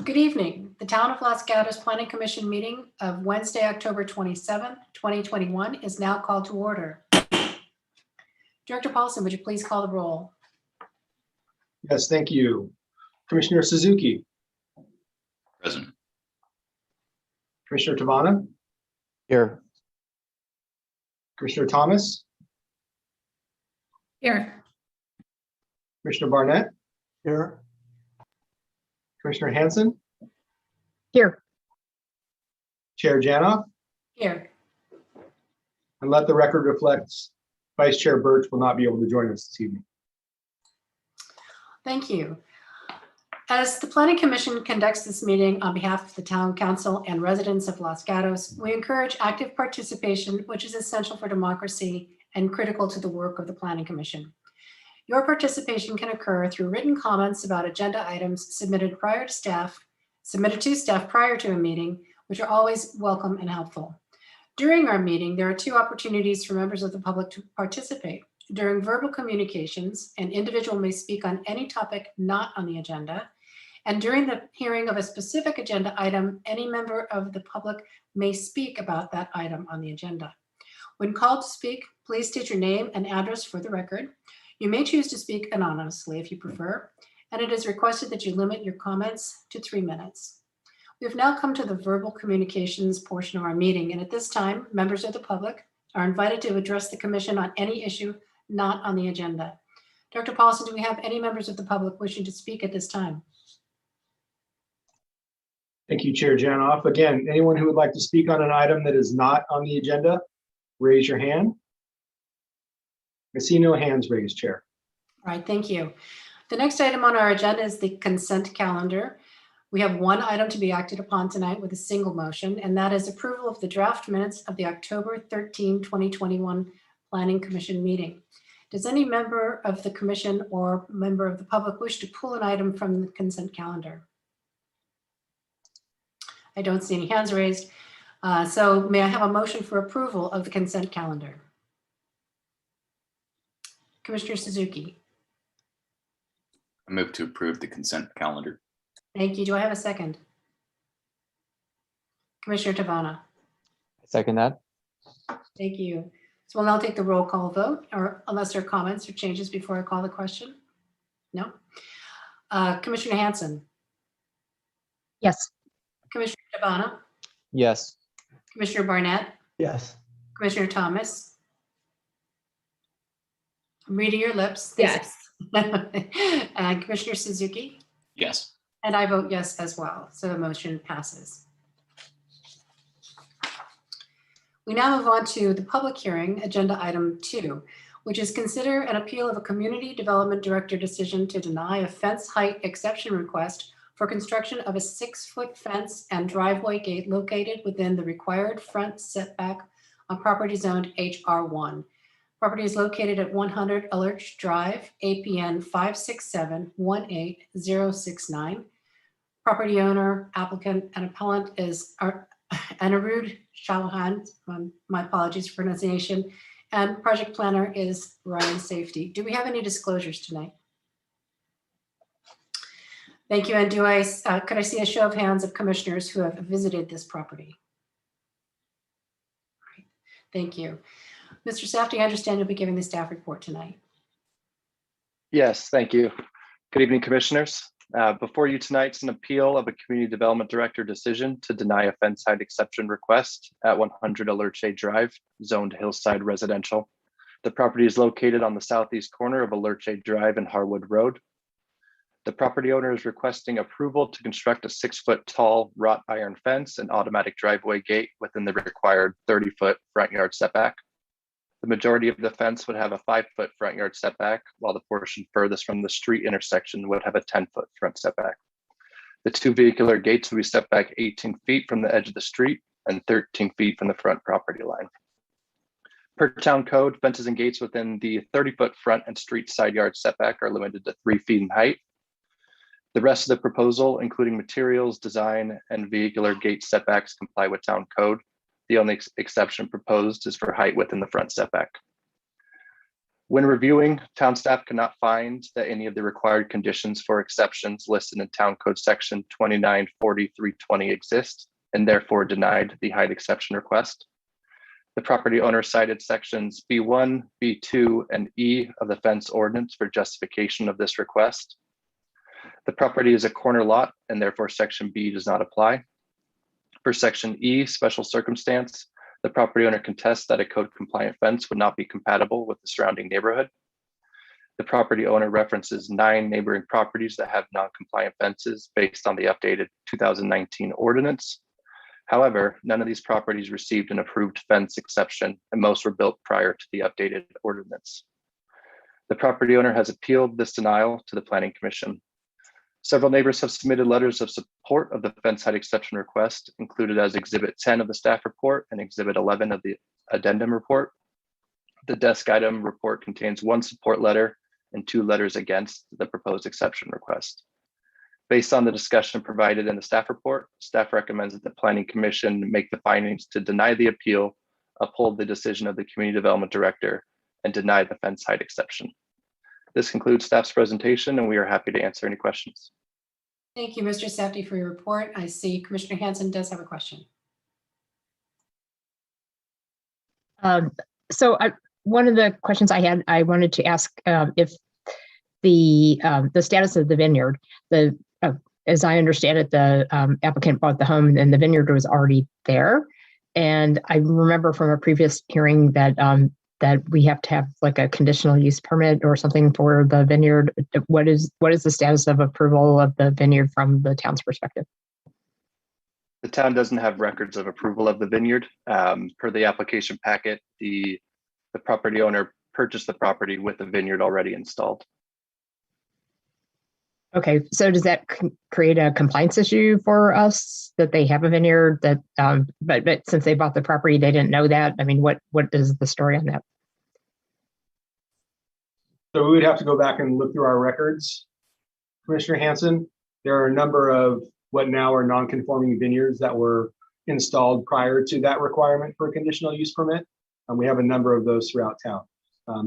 Good evening. The Town of Los Gatos Planning Commission meeting of Wednesday, October 27, 2021 is now called to order. Director Paulson, would you please call the roll? Yes, thank you. Commissioner Suzuki. Present. Commissioner Tavana. Here. Commissioner Thomas. Here. Commissioner Barnett. Here. Commissioner Hanson. Here. Chair Janoff. Here. And let the record reflect Vice Chair Birch will not be able to join us this evening. Thank you. As the Planning Commission conducts this meeting on behalf of the Town Council and residents of Los Gatos, we encourage active participation, which is essential for democracy and critical to the work of the Planning Commission. Your participation can occur through written comments about agenda items submitted to staff prior to a meeting, which are always welcome and helpful. During our meeting, there are two opportunities for members of the public to participate. During verbal communications, an individual may speak on any topic not on the agenda. And during the hearing of a specific agenda item, any member of the public may speak about that item on the agenda. When called to speak, please state your name and address for the record. You may choose to speak anonymously if you prefer, and it is requested that you limit your comments to 3 minutes. We've now come to the verbal communications portion of our meeting, and at this time, members of the public are invited to address the commission on any issue not on the agenda. Dr. Paulson, do we have any members of the public wishing to speak at this time? Thank you, Chair Janoff. Again, anyone who would like to speak on an item that is not on the agenda, raise your hand. I see no hands raised, Chair. All right, thank you. The next item on our agenda is the consent calendar. We have one item to be acted upon tonight with a single motion, and that is approval of the draft minutes of the October 13, 2021 Planning Commission meeting. Does any member of the commission or member of the public wish to pull an item from the consent calendar? I don't see any hands raised. So may I have a motion for approval of the consent calendar? Commissioner Suzuki. I move to approve the consent calendar. Thank you. Do I have a second? Commissioner Tavana. Second that. Thank you. So we'll now take the roll call vote, or unless there are comments or changes before I call the question. No. Commissioner Hanson. Yes. Commissioner Tavana. Yes. Commissioner Barnett. Yes. Commissioner Thomas. I'm reading your lips. Yes. And Commissioner Suzuki. Yes. And I vote yes as well. So the motion passes. We now move on to the public hearing, agenda item 2, which is consider an appeal of a community development director decision to deny a fence height exception request for construction of a 6-foot fence and driveway gate located within the required front setback on property zoned HR1. Property is located at 100 Alerch Drive, APN 567-18069. Property owner, applicant, and appellant is Anirudh Chauhan. My apologies for pronunciation. And project planner is Ryan Safety. Do we have any disclosures tonight? Thank you. And could I see a show of hands of commissioners who have visited this property? All right. Thank you. Mr. Safety, I understand you'll be giving the staff report tonight. Yes, thank you. Good evening, commissioners. Before you tonight is an appeal of a community development director decision to deny a fence height exception request at 100 Alerche Drive, zoned Hillside residential. The property is located on the southeast corner of Alerche Drive and Harwood Road. The property owner is requesting approval to construct a 6-foot tall wrought iron fence and automatic driveway gate within the required 30-foot front yard setback. The majority of the fence would have a 5-foot front yard setback, while the portion furthest from the street intersection would have a 10-foot front setback. The 2 vehicular gates would be set back 18 feet from the edge of the street and 13 feet from the front property line. Per town code, fences and gates within the 30-foot front and street side yard setback are limited to 3 feet in height. The rest of the proposal, including materials, design, and vehicular gate setbacks, comply with town code. The only exception proposed is for height within the front setback. When reviewing, town staff cannot find that any of the required conditions for exceptions listed in Town Code Section 294320 exist, and therefore denied the height exception request. The property owner cited sections B1, B2, and E of the fence ordinance for justification of this request. The property is a corner lot, and therefore section B does not apply. For section E, special circumstance, the property owner contests that a code compliant fence would not be compatible with the surrounding neighborhood. The property owner references 9 neighboring properties that have non-compliant fences based on the updated 2019 ordinance. However, none of these properties received an approved fence exception, and most were built prior to the updated ordinance. The property owner has appealed this denial to the Planning Commission. Several neighbors have submitted letters of support of the fence height exception request, included as Exhibit 10 of the staff report and Exhibit 11 of the addendum report. The desk item report contains 1 support letter and 2 letters against the proposed exception request. Based on the discussion provided in the staff report, staff recommends that the Planning Commission make the findings to deny the appeal, uphold the decision of the Community Development Director, and deny the fence height exception. This concludes staff's presentation, and we are happy to answer any questions. Thank you, Mr. Safdie, for your report. I see Commissioner Hanson does have a question. One of the questions I had, I wanted to ask if the status of the vineyard, as I understand it, the applicant bought the home and the vineyard was already there. And I remember from a previous hearing that that we have to have like a conditional use permit or something for the vineyard. What is the status of approval of the vineyard from the town's perspective? The town doesn't have records of approval of the vineyard. Per the application packet, the property owner purchased the property with the vineyard already installed. Okay, so does that create a compliance issue for us that they have a vineyard that, but since they bought the property, they didn't know that? I mean, what is the story on that? So we would have to go back and look through our records. Commissioner Hanson, there are a number of what now are non-conforming vineyards that were installed prior to that requirement for a conditional use permit. And we have a number of those throughout town.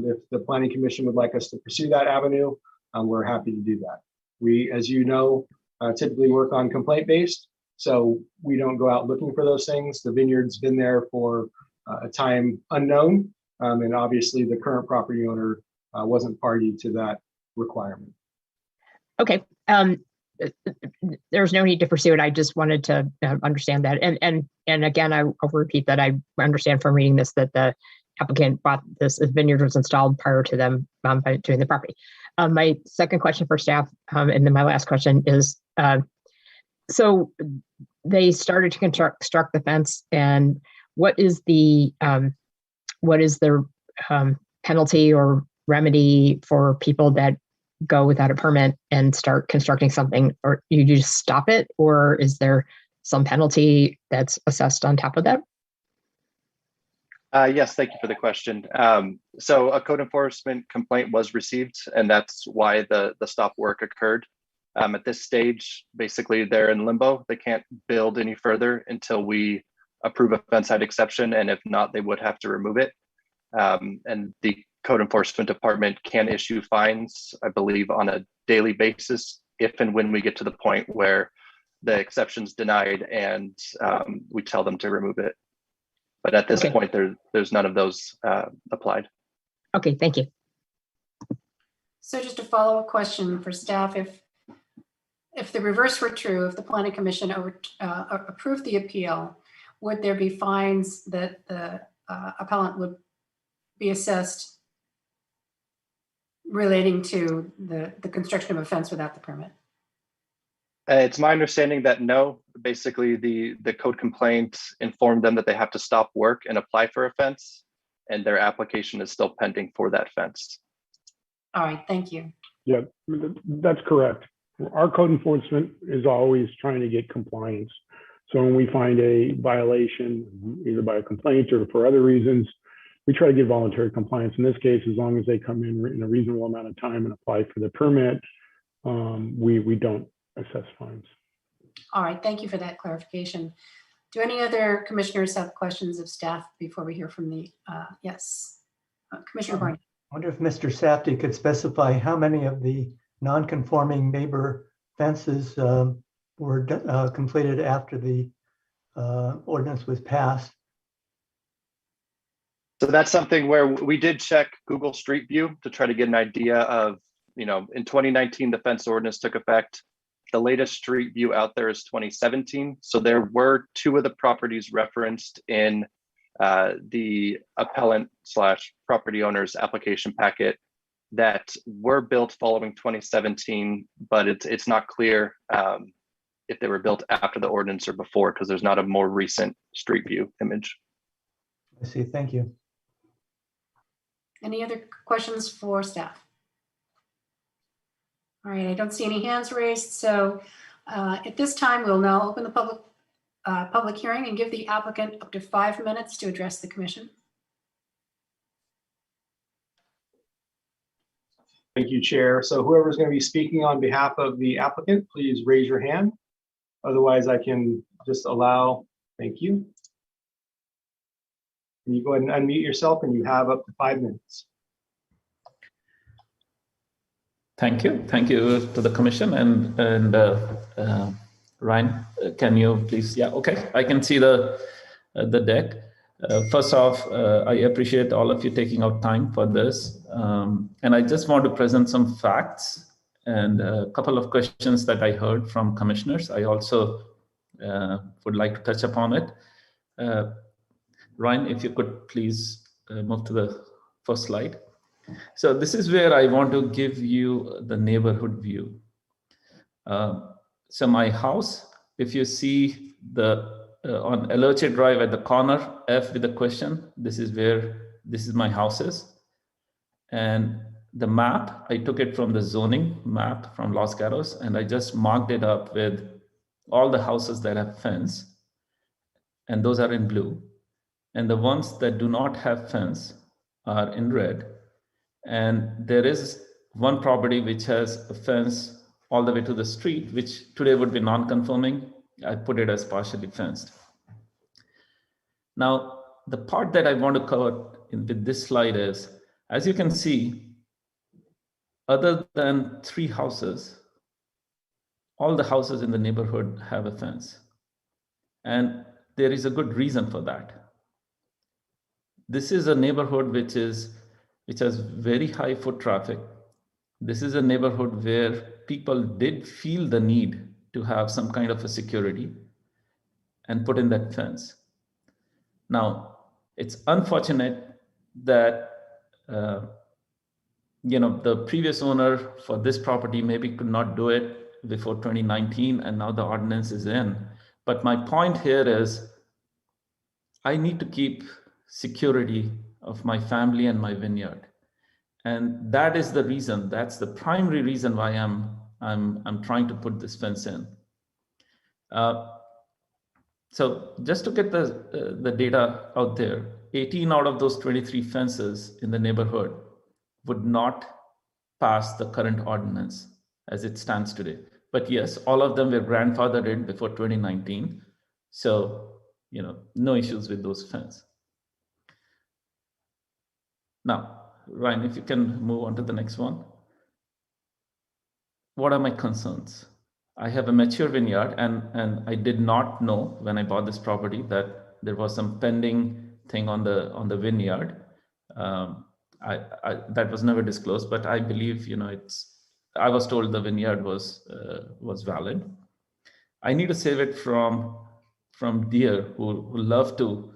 If the Planning Commission would like us to pursue that avenue, we're happy to do that. We, as you know, typically work on complaint-based, so we don't go out looking for those things. The vineyard's been there for a time unknown, and obviously the current property owner wasn't party to that requirement. Okay, there's no need to pursue it. I just wanted to understand that. And again, I'll repeat that I understand from reading this that the applicant bought this vineyard was installed prior to them doing the property. My second question for staff, and then my last question is, so they started to construct the fence, and what is the penalty or remedy for people that go without a permit and start constructing something? Or you just stop it, or is there some penalty that's assessed on top of that? Yes, thank you for the question. So a code enforcement complaint was received, and that's why the stop work occurred. At this stage, basically they're in limbo. They can't build any further until we approve a fence height exception, and if not, they would have to remove it. And the code enforcement department can issue fines, I believe, on a daily basis, if and when we get to the point where the exception's denied and we tell them to remove it. But at this point, there's none of those applied. Okay, thank you. So just a follow-up question for staff. If the reverse were true, if the Planning Commission approved the appeal, would there be fines that the appellant would be assessed relating to the construction of a fence without the permit? It's my understanding that no. Basically, the code complaint informed them that they have to stop work and apply for a fence, and their application is still pending for that fence. All right, thank you. Yeah, that's correct. Our code enforcement is always trying to get compliance. So when we find a violation, either by a complaint or for other reasons, we try to get voluntary compliance. In this case, as long as they come in a reasonable amount of time and apply for the permit, we don't assess fines. All right, thank you for that clarification. Do any other commissioners have questions of staff before we hear from the, yes, Commissioner Barney? wonder if Mr. Safdie could specify how many of the non-conforming neighbor fences were completed after the ordinance was passed. So that's something where we did check Google Street View to try to get an idea of, in 2019, the fence ordinance took effect. The latest Street View out there is 2017. So there were 2 of the properties referenced in the appellant / property owner's application packet that were built following 2017, but it's not clear if they were built after the ordinance or before, because there's not a more recent Street View image. I see. Thank you. Any other questions for staff? All right, I don't see any hands raised. So at this time, we'll now open the public hearing and give the applicant up to 5 minutes to address the commission. Thank you, Chair. So whoever's going to be speaking on behalf of the applicant, please raise your hand. Otherwise, I can just allow, thank you. Can you go ahead and unmute yourself, and you have up to 5 minutes. Thank you. Thank you to the commission and Ryan, can you please? Yeah, okay. I can see the deck. First off, I appreciate all of you taking out time for this. And I just want to present some facts and a couple of questions that I heard from commissioners. I also would like to touch upon it. Ryan, if you could please move to the first slide. So this is where I want to give you the neighborhood view. So my house, if you see the on Eloche Drive at the corner, F with a question, this is my house is. And the map, I took it from the zoning map from Los Gatos, and I just marked it up with all the houses that have fence, and those are in blue. And the ones that do not have fence are in red. And there is one property which has a fence all the way to the street, which today would be non-conforming. I put it as partially fenced. Now, the part that I want to cover with this slide is, as you can see, other than 3 houses, all the houses in the neighborhood have a fence. And there is a good reason for that. This is a neighborhood which has very high foot traffic. This is a neighborhood where people did feel the need to have some kind of a security and put in that fence. Now, it's unfortunate that the previous owner for this property maybe could not do it before 2019, and now the ordinance is in. But my point here is, I need to keep security of my family and my vineyard, and that is the reason. That's the primary reason why I'm trying to put this fence in. So just to get the data out there, 18 out of those 23 fences in the neighborhood would not pass the current ordinance as it stands today. But yes, all of them were grandfathered in before 2019. So, no issues with those fences. Now, Ryan, if you can move on to the next one. What are my concerns? I have a mature vineyard, and I did not know when I bought this property that there was some pending thing on the vineyard. That was never disclosed, but I believe I was told the vineyard was valid. I need to save it from deer who love to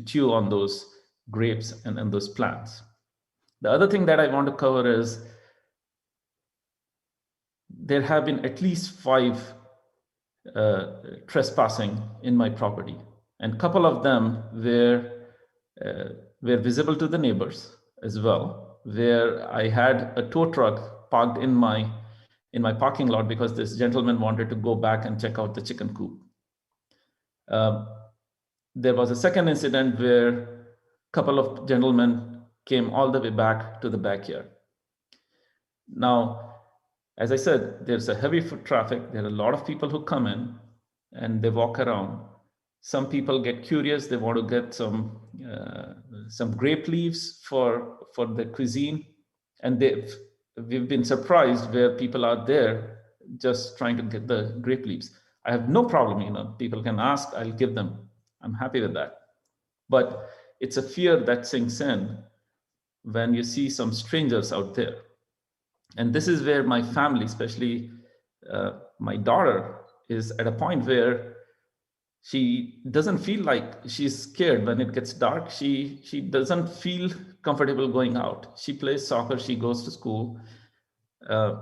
chew on those grapes and those plants. The other thing that I want to cover is there have been at least 5 trespassing in my property, and a couple of them were visible to the neighbors as well, where I had a tow truck parked in my parking lot because this gentleman wanted to go back and check out the chicken coop. There was a second incident where a couple of gentlemen came all the way back to the backyard. Now, as I said, there's a heavy foot traffic. There are a lot of people who come in and they walk around. Some people get curious. They want to get some grape leaves for the cuisine, and we've been surprised where people are there just trying to get the grape leaves. I have no problem, people can ask, I'll give them. I'm happy with that. But it's a fear that sinks in when you see some strangers out there. And this is where my family, especially my daughter, is at a point where she doesn't feel like she's scared when it gets dark. She doesn't feel comfortable going out. She plays soccer, she goes to school.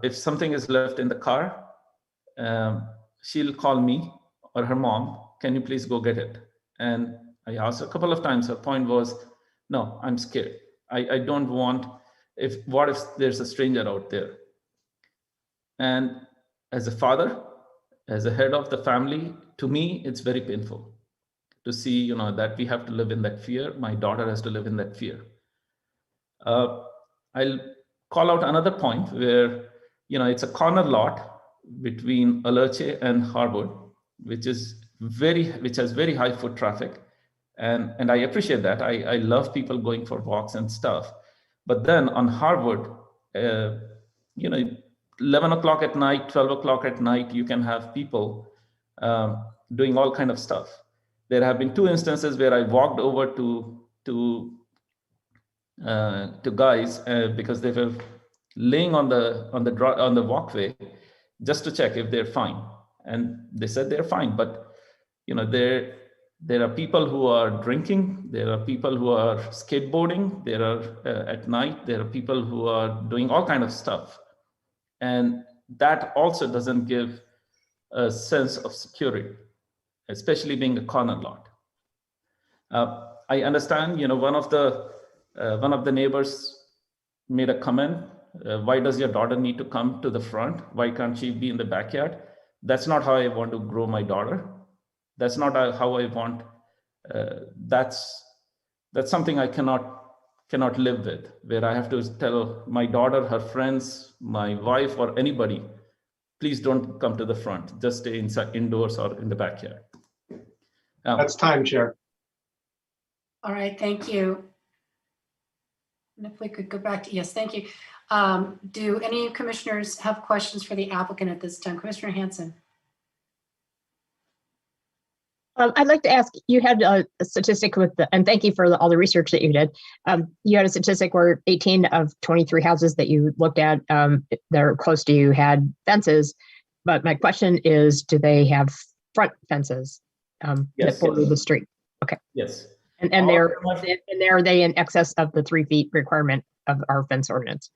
If something is left in the car, she'll call me or her mom, can you please go get it? And I asked her a couple of times, her point was, no, I'm scared. I don't want, what if there's a stranger out there? And as a father, as a head of the family, to me, it's very painful to see, that we have to live in that fear. My daughter has to live in that fear. I'll call out another point where, it's a corner lot between Alerce and Harwood, which has very high foot traffic. And I appreciate that. I love people going for walks and stuff. But then on Harwood, 11 o'clock at night, 12 o'clock at night, you can have people doing all kind of stuff. There have been 2 instances where I walked over to guys because they were laying on the walkway just to check if they're fine, and they said they're fine. But there are people who are drinking, there are people who are skateboarding, there are at night, there are people who are doing all kind of stuff. And that also doesn't give a sense of security, especially being a corner lot. I understand, one of the neighbors made a comment, why does your daughter need to come to the front? Why can't she be in the backyard? That's not how I want to grow my daughter. That's not how I want, that's something I cannot live with, where I have to tell my daughter, her friends, my wife, or anybody, please don't come to the front, just stay inside, indoors or in the backyard. That's time, Chair. All right, thank you. And if we could go back to, yes, thank you. Do any commissioners have questions for the applicant at this time? Commissioner Hanson. I'd like to ask, you had a statistic and thank you for all the research that you did. You had a statistic where 18 of 23 houses that you looked at that are close to you had fences. But my question is, do they have front fences that border the street? Okay. Yes. And are they in excess of the 3 feet requirement of our fence ordinance?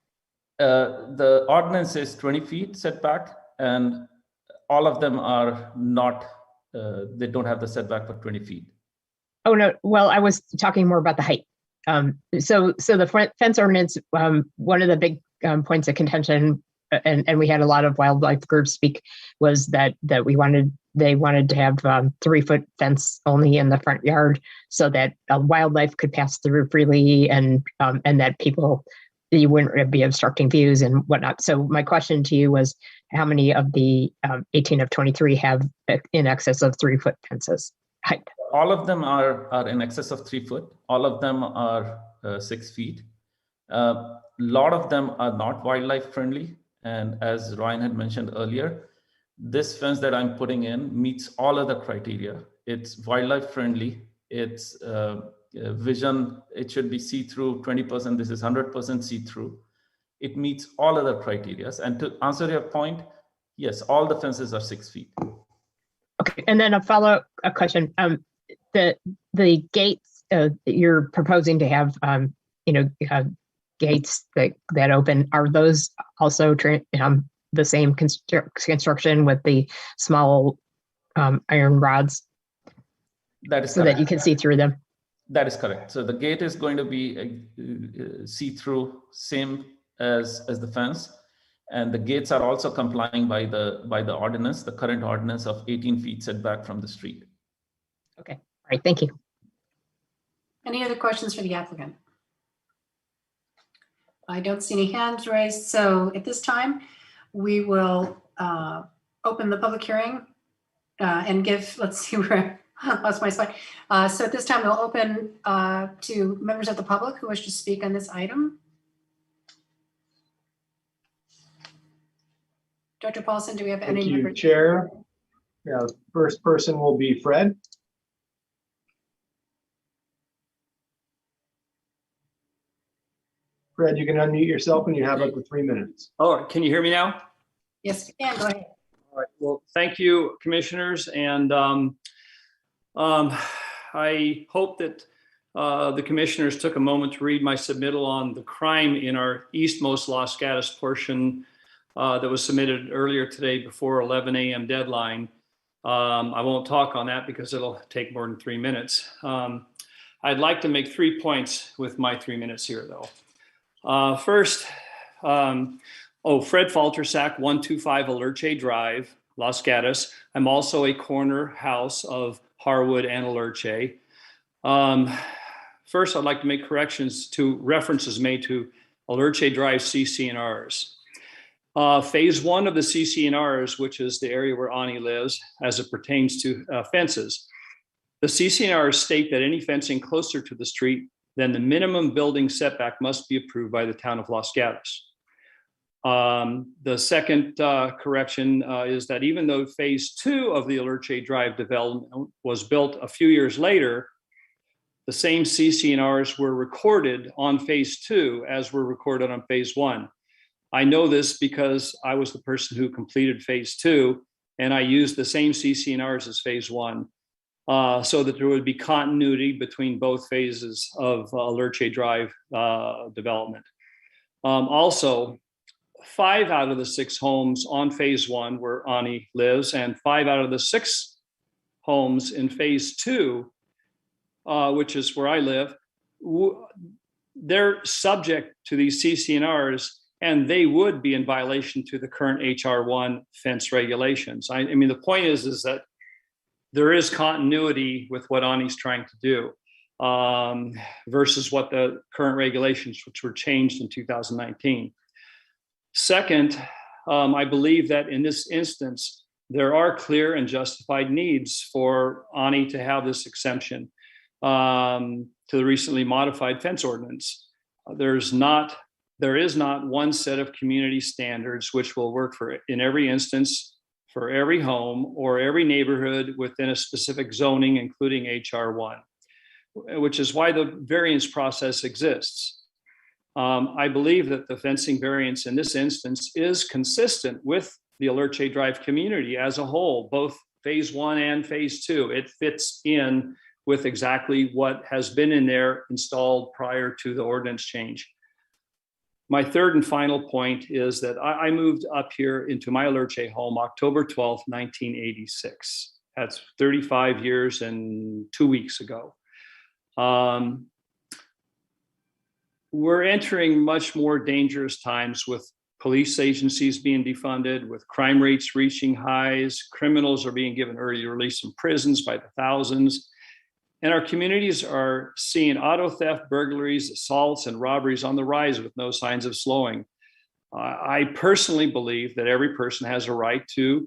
The ordinance is 20 feet setback, and all of them are not. They don't have the setback for 20 feet. Oh, no. Well, I was talking more about the height. So the fence ordinance, one of the big points of contention, and we had a lot of wildlife groups speak, was that they wanted to have 3-foot fence only in the front yard so that wildlife could pass through freely and that you wouldn't be obstructing views and whatnot. So my question to you was, how many of the 18 of 23 have in excess of 3-foot fences height? All of them are in excess of 3 foot. All of them are 6 feet. A lot of them are not wildlife friendly. And as Ryan had mentioned earlier, this fence that I'm putting in meets all other criteria. It's wildlife friendly. It's vision, it should be see-through 20%. This is 100% see-through. It meets all other criteria. And to answer your point, yes, all the fences are 6 feet. Okay, and then a follow-up question. The gates you're proposing to have, gates that open, are those also the same construction with the small iron rods? That is so correct. that you can see through them. That is correct. So the gate is going to be see-through, same as the fence, and the gates are also complying by the ordinance, the current ordinance of 18 feet setback from the street. Okay. All right. Thank you. Any other questions for the applicant? I don't see any hands raised. So at this time, we will open the public hearing and give, let's see, we're Lost my spot. So at this time, we'll open to members of the public who wish to speak on this item. Dr. Paulson, do we have Thank any you, members? Chair. Yeah, the first person will be Fred. Fred, you can unmute yourself and you have up to 3 minutes. Oh, can you hear me now? Yes, we can. Go ahead. All right. Well, thank you, commissioners. And I hope that the commissioners took a moment to read my submittal on the crime in our eastmost Los Gatos portion that was submitted earlier today before 11 a.m. deadline. I won't talk on that because it'll take more than 3 minutes. I'd like to make 3 points with my 3 minutes here, though. First, Fred Faltersack, 125 Alerce Drive, Los Gatos. I'm also a corner house of Harwood and Alerce. First, I'd like to make corrections to references made to Alerce Drive CC&Rs. Phase 1 of the CC&Rs, which is the area where Ani lives as it pertains to fences. The CC&Rs state that any fencing closer to the street than the minimum building setback must be approved by the town of Los Gatos. The second correction is that even though phase 2 of the Alerce Drive development was built a few years later, the same CC&Rs were recorded on phase 2 as were recorded on phase 1. I know this because I was the person who completed phase 2 and I used the same CC&Rs as phase 1. So that there would be continuity between both phases of Alerce Drive development. Also, 5 out of the 6 homes on phase 1 where Ani lives and 5 out of the 6 homes in phase 2, which is where I live, they're subject to these CC&Rs and they would be in violation to the current HR1 fence regulations. I mean, the point is that there is continuity with what Ani's trying to do versus what the current regulations, which were changed in 2019. Second, I believe that in this instance, there are clear and justified needs for Ani to have this exemption to the recently modified fence ordinance. There is not one set of community standards which will work for in every instance for every home or every neighborhood within a specific zoning, including HR1, which is why the variance process exists. I believe that the fencing variance in this instance is consistent with the Alerce Drive community as a whole, both phase 1 and phase 2. It fits in with exactly what has been in there installed prior to the ordinance change. My third and final point is that I moved up here into my Alerce home October 12th, 1986. That's 35 years and 2 weeks ago. We're entering much more dangerous times with police agencies being defunded, with crime rates reaching highs, criminals are being given early release from prisons by the thousands. And our communities are seeing auto theft, burglaries, assaults, and robberies on the rise with no signs of slowing. I personally believe that every person has a right to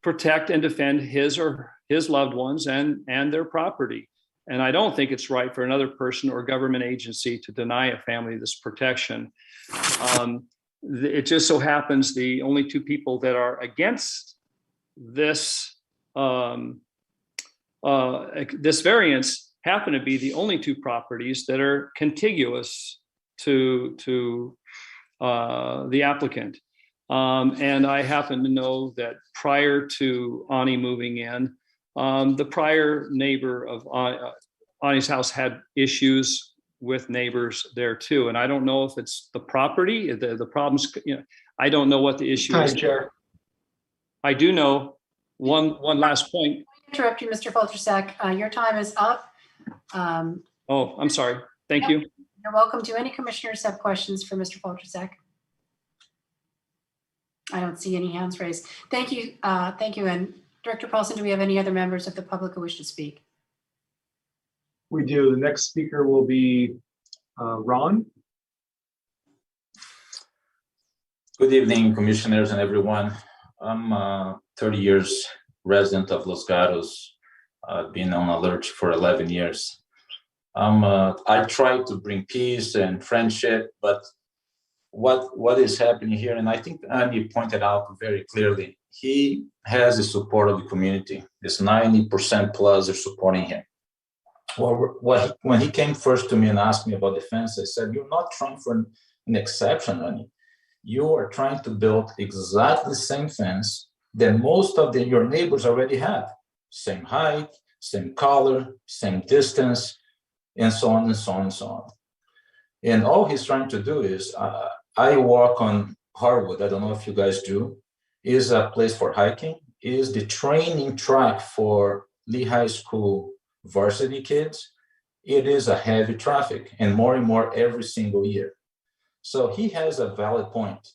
protect and defend his or his loved ones and their property. And I don't think it's right for another person or government agency to deny a family this protection. It just so happens the only 2 people that are against this this variance happen to be the only 2 properties that are contiguous to the applicant. And I happen to know that prior to Ani moving in, the prior neighbor of Ani's house had issues with neighbors there too. And I don't know if it's the property, the problems, I don't know what the issue is. Chair. I do know one last point. Interrupt you, Mr. Faltersack. Your time is up. Oh, I'm sorry. Thank you. You're welcome. Do any commissioners have questions for Mr. Faltersack? I don't see any hands raised. Thank you. Thank you. And Director Paulson, do we have any other members of the public who wish to speak? We do. The next speaker will be Ron. Good evening, commissioners and everyone. I'm 30 years resident of Los Gatos. I've been on alert for 11 years. I try to bring peace and friendship, but what is happening here, and I think Andy pointed out very clearly, he has the support of the community. This 90% plus are supporting him. Well, when he came first to me and asked me about the fence, I said, you're not trying for an exception, honey. You are trying to build exactly the same fence that most of your neighbors already have. Same height, same color, same distance, and so on and so on and so on. And all he's trying to do is, I walk on Harwood, I don't know if you guys do, is a place for hiking, is the training track for Lee High School varsity kids. It is a heavy traffic and more every single year. So he has a valid point.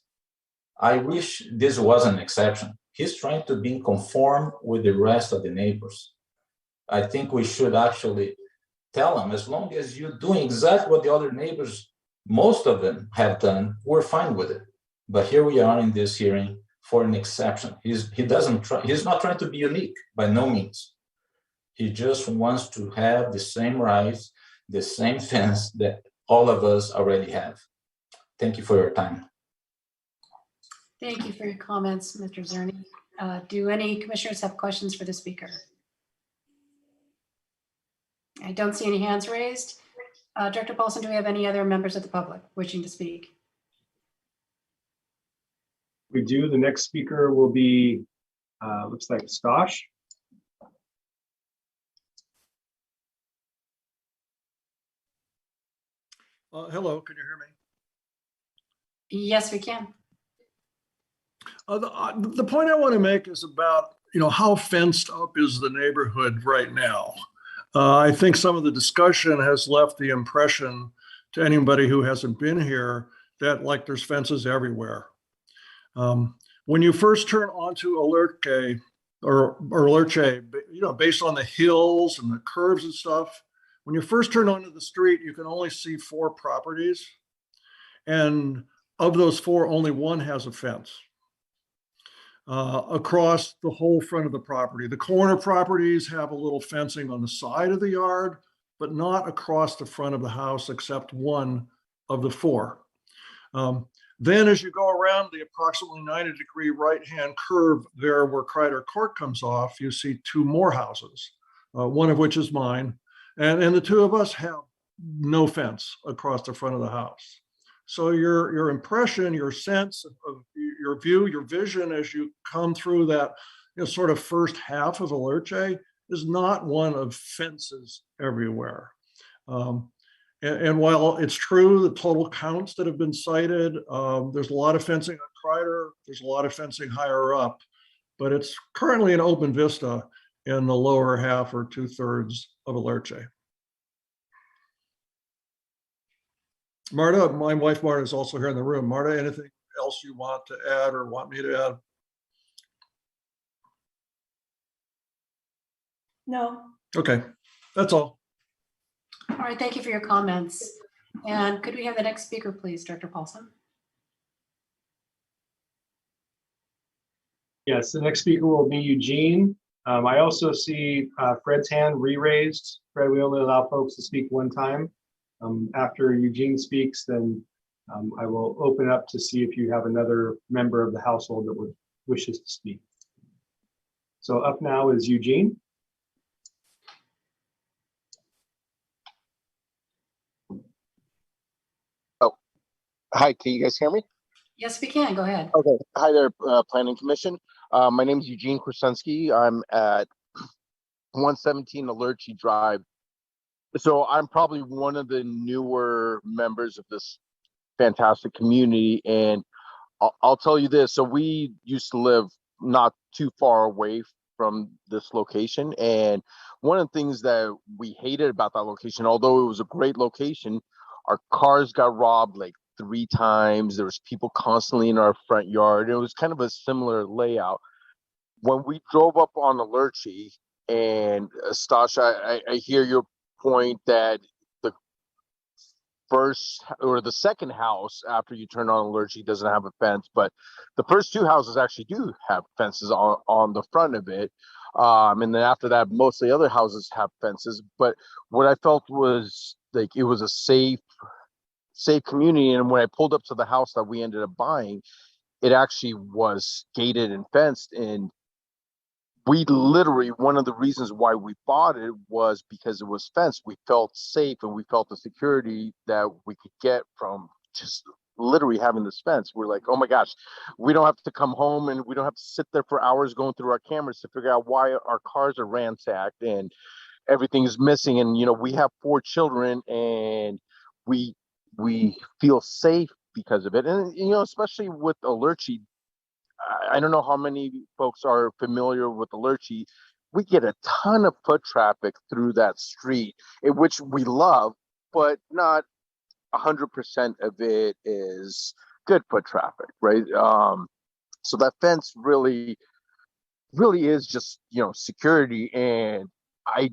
I wish this was an exception. He's trying to be conform with the rest of the neighbors. I think we should actually tell him, as long as you're doing exactly what the other neighbors, most of them have done, we're fine with it. But here we are in this hearing for an exception. He's not trying to be unique by no means. He just wants to have the same rights, the same fence that all of us already have. Thank you for your time. Thank you for your comments, Mr. Zerny. Do any commissioners have questions for the speaker? I don't see any hands raised. Director Paulson, do we have any other members of the public wishing to speak? We do. The next speaker will be, looks like Stosh. Hello, can you hear me? Yes, we can. The point I want to make is about, how fenced up is the neighborhood right now? I think some of the discussion has left the impression to anybody who hasn't been here that like there's fences everywhere. When you first turn onto Alerce, based on the hills and the curves and stuff, when you first turn onto the street, you can only see 4 properties. And of those 4, only one has a fence across the whole front of the property. The corner properties have a little fencing on the side of the yard, but not across the front of the house, except one of the 4. Then as you go around the approximately 90-degree right-hand curve there where Kreider Court comes off, you see 2 more houses, one of which is mine. And the 2 of us have no fence across the front of the house. So your impression, your sense of your view, your vision as you come through that sort of first half of Alerce is not one of fences everywhere. And while it's true, the total counts that have been cited, there's a lot of fencing on Kreider, there's a lot of fencing higher up, but it's currently an open vista in the lower half or 2/3 of Alerce. Marta, my wife Marta is also here in the room. Marta, anything else you want to add or want me to add? No. Okay, that's all. All right, thank you for your comments. And could we have the next speaker, please, Director Paulson? Yes, the next speaker will be Eugene. I also see Fred's hand re-raised. Fred, we only allow folks to speak one time. After Eugene speaks, then I will open up to see if you have another member of the household that wishes to speak. So up now is Eugene. Oh, hi, can you guys hear me? Yes, we can. Go ahead. Okay, hi there, Planning Commission. My name is Eugene Krasinski. I'm at 117 Alerce Drive. So I'm probably one of the newer members of this fantastic community. And I'll tell you this. So we used to live not too far away from this location. And one of the things that we hated about that location, although it was a great location, our cars got robbed like 3 times. There was people constantly in our front yard. It was kind of a similar layout. When we drove up on Alerce, and Stasha, I hear your point that the first or the second house after you turn on Alerce doesn't have a fence, but the first 2 houses actually do have fences on the front of it. And then after that, most of the other houses have fences. But what I felt was like it was a safe community. And when I pulled up to the house that we ended up buying, it actually was gated and fenced. And we literally, one of the reasons why we bought it was because it was fenced. We felt safe and we felt the security that we could get from just literally having this fence. We're like, oh my gosh, we don't have to come home and we don't have to sit there for hours going through our cameras to figure out why our cars are ransacked and everything is missing. And, you know, we have 4 children and we feel safe because of it. And, you know, especially with Alerchi, I don't know how many folks are familiar with Alerchi. We get a ton of foot traffic through that street, which we love, but not 100% of it is good foot traffic, right? So that fence really is just, you know, security. And I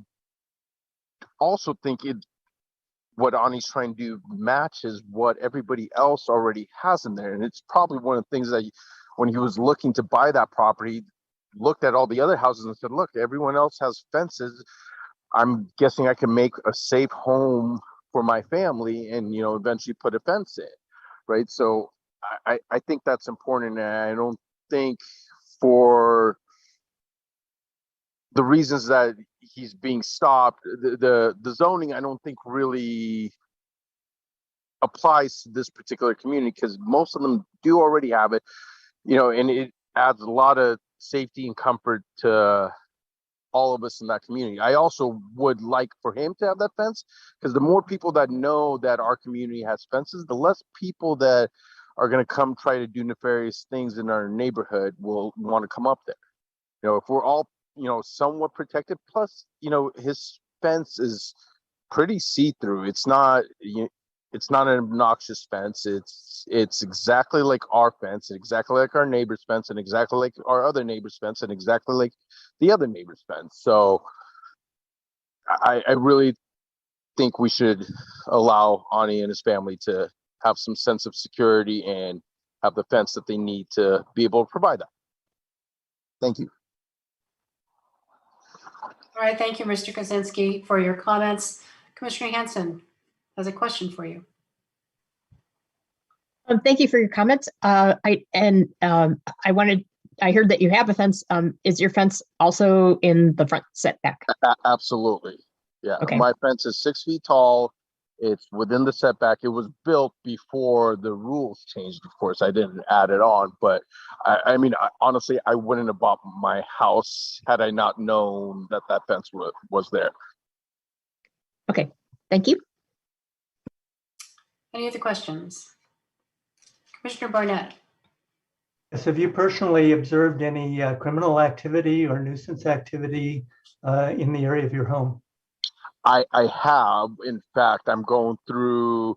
also think what Ani's trying to do matches what everybody else already has in there. And it's probably one of the things that when he was looking to buy that property, looked at all the other houses and said, look, everyone else has fences. I'm guessing I can make a safe home for my family and, you know, eventually put a fence in, right? So I think that's important. And I don't think for the reasons that he's being stopped, the zoning, I don't think really applies to this particular community because most of them do already have it, you know, and it adds a lot of safety and comfort to all of us in that community. I also would like for him to have that fence because the more people that know that our community has fences, the less people that are going to come try to do nefarious things in our neighborhood will want to come up there. You know, if we're all, you know, somewhat protected, plus, you know, his fence is pretty see-through. It's not an obnoxious fence. It's exactly like our fence, exactly like our neighbor's fence, and exactly like our other neighbor's fence, and exactly like the other neighbor's fence. So I really think we should allow Ani and his family to have some sense of security and have the fence that they need to be able to provide that. Thank you. All right, thank you, Mr. Kozinski, for your comments. Commissioner Hanson has a question for you. Thank you for your comments. I heard that you have a fence. Is your fence also in the front setback? Absolutely. Yeah. Okay. My fence is 6 feet tall. It's within the setback. It was built before the rules changed. Of course, I didn't add it on, but I mean, honestly, I wouldn't have bought my house had I not known that fence was there. Okay. Thank you. Any other questions? Commissioner Barnett. Yes, have you personally observed any criminal activity or nuisance activity in the area of your home? I have. In fact, I'm going through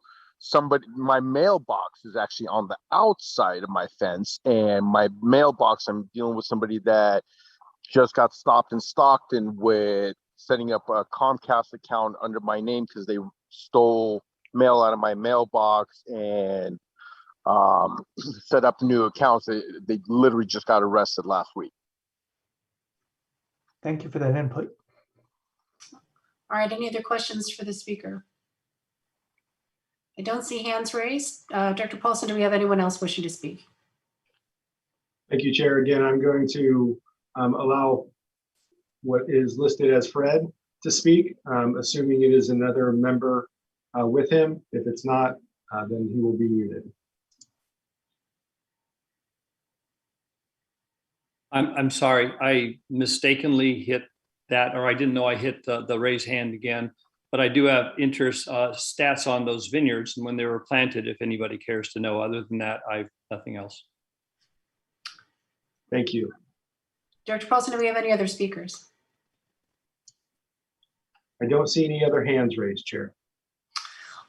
my mailbox is actually on the outside of my fence, and my mailbox, I'm dealing with somebody that just got stopped in Stockton with setting up a Comcast account under my name because they stole mail out of my mailbox and set up new accounts. They literally just got arrested last week. Thank you for that input. All right, any other questions for the speaker? I don't see hands raised. Dr. Paulson, do we have anyone else wishing to speak? Thank you, Chair. Again, I'm going to allow what is listed as Fred to speak, assuming it is another member with him. If it's not, then he will be muted. I'm sorry, I mistakenly hit that, or I didn't know I hit the raise hand again, but I do have stats on those vineyards and when they were planted, if anybody cares to know. Other than that, I've nothing else. Thank you. Dr. Paulson, do we have any other speakers? I don't see any other hands raised, Chair.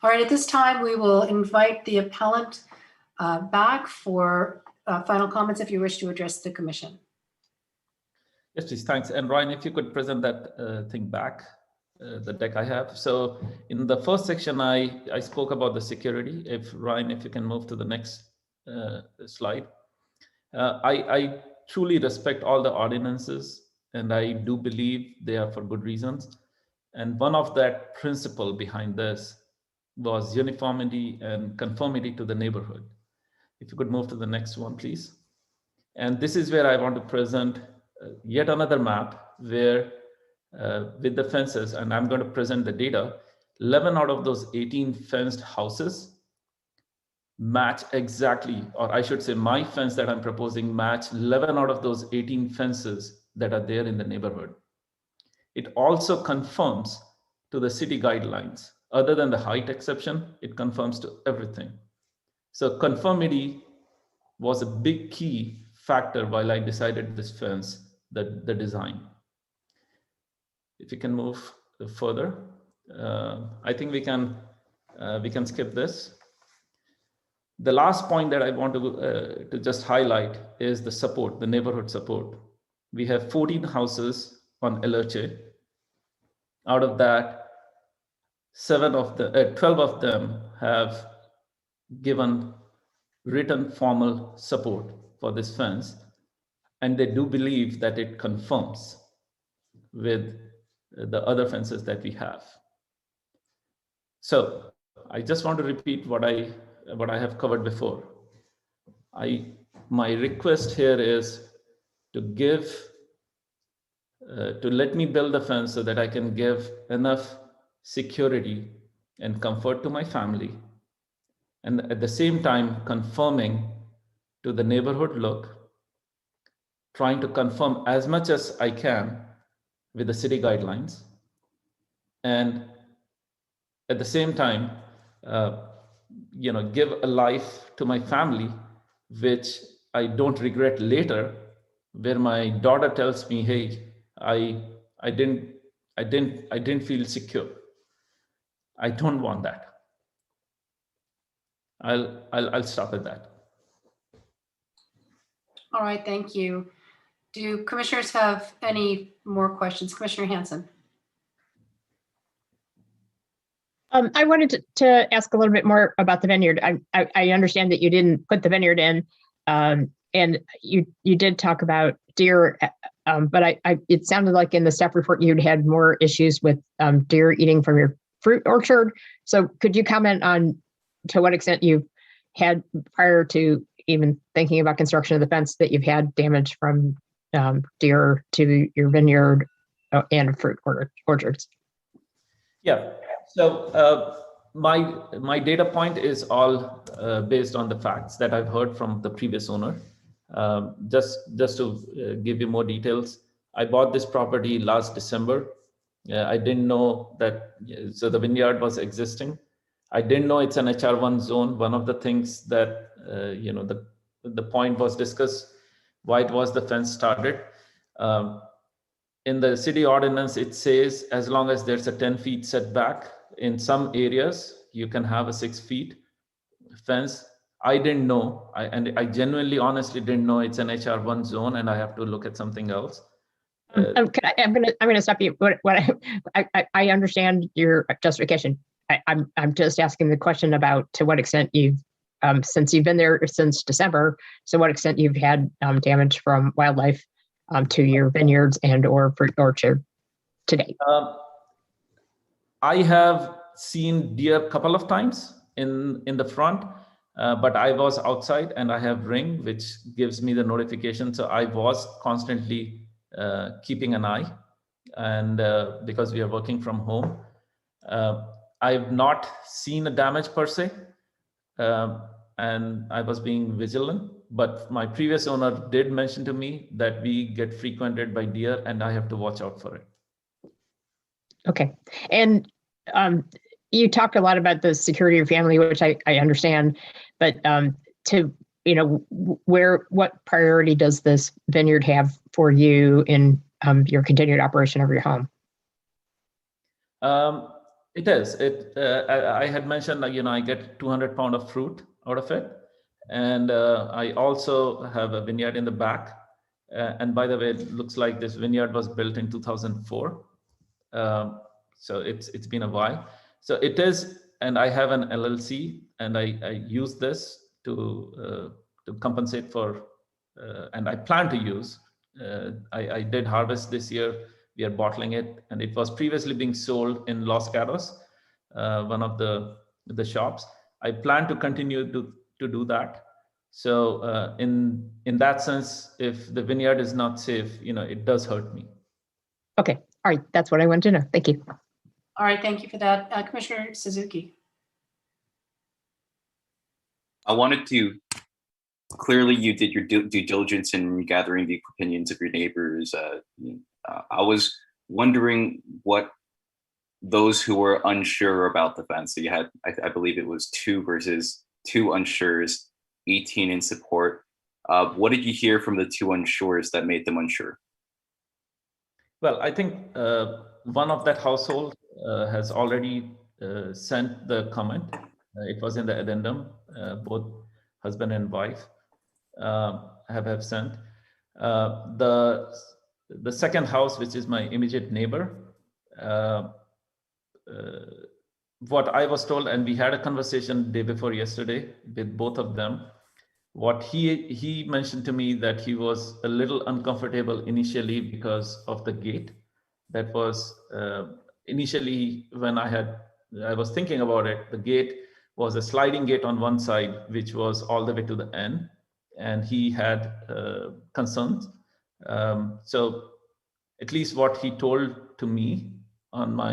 All right, at this time, we will invite the appellant back for final comments if you wish to address the commission. Yes, please, thanks. And Ryan, if you could present that thing back, the deck I have. So in the first section, I spoke about the security. If Ryan, if you can move to the next slide. I truly respect all the ordinances and I do believe they are for good reasons. And one of that principle behind this was uniformity and conformity to the neighborhood. If you could move to the next one, please. And this is where I want to present yet another map where with the fences, and I'm going to present the data, 11 out of those 18 fenced houses match exactly, or I should say my fence that I'm proposing match 11 out of those 18 fences that are there in the neighborhood. It also conforms to the city guidelines. Other than the height exception, it conforms to everything. So conformity was a big key factor while I decided this fence, the design. If you can move further, I think we can skip this. The last point that I want to just highlight is the support, the neighborhood support. We have 14 houses on Elerche. Out of that, 12 of them have given written formal support for this fence, and they do believe that it conforms with the other fences that we have. So I just want to repeat what I have covered before. My request here is to let me build the fence so that I can give enough security and comfort to my family, and at the same time conforming to the neighborhood look, trying to conform as much as I can with the city guidelines, and at the same time, give a life to my family, which I don't regret later, where my daughter tells me, "Hey, I didn't feel secure." I don't want that. I'll stop at that. All right, thank you. Do commissioners have any more questions? Commissioner Hanson. I wanted to ask a little bit more about the vineyard. I understand that you didn't put the vineyard in, and you did talk about deer, but it sounded like in the staff report you'd had more issues with deer eating from your fruit orchard. So could you comment on to what extent you've had, prior to even thinking about construction of the fence, that you've had damage from deer to your vineyard and fruit orchards? Yeah. So my data point is all based on the facts that I've heard from the previous owner. Just to give you more details, I bought this property last December. I didn't know that, so the vineyard was existing. I didn't know it's an HR1 zone. One of the things that, the point was discussed, why it was the fence started. In the city ordinance, it says as long as there's a 10 feet setback, in some areas, you can have a 6 feet fence. I didn't know, and I genuinely, honestly didn't know it's an HR1 zone, and I have to look at something else. I'm gonna stop you. I understand your justification. I'm just asking the question about to what extent you've, since you've been there since December, so what extent you've had damage from wildlife to your vineyards and or fruit orchard to date. I have seen deer a couple of times in the front, but I was outside and I have Ring, which gives me the notification. So I was constantly keeping an eye, and because we are working from home, I've not seen a damage per se, and I was being vigilant. But my previous owner did mention to me that we get frequented by deer, and I have to watch out for it. Okay. And you talked a lot about the security of your family, which I understand, but what priority does this vineyard have for you in your continued operation of your home? It is. I had mentioned, I get 200 pounds of fruit out of it. And I also have a vineyard in the back. And by the way, it looks like this vineyard was built in 2004. So it's been a while. So it is, and I have an LLC, and I use this to compensate for, and I plan to use I did harvest this year. We are bottling it, and it was previously being sold in Los Gatos, one of the shops. I plan to continue to do that. So in that sense, if the vineyard is not safe, it does hurt me. Okay, all right, that's what I wanted to know. Thank you. All right, thank you for that. Commissioner Suzuki. I wanted to, clearly you did your due diligence in gathering the opinions of your neighbors. I was wondering what those who were unsure about the fence, so you had, I believe it was 2 versus 2 unsures, 18 in support. What did you hear from the 2 unsures that made them unsure? Well, I think one of that household has already sent the comment. It was in the addendum. Both husband and wife have sent. The second house, which is my immediate neighbor, what I was told, and we had a conversation day before yesterday with both of them. What he mentioned to me that he was a little uncomfortable initially because of the gate. That was initially when I was thinking about it. The gate was a sliding gate on one side, which was all the way to the end, and he had concerns. So at least what he told to me on my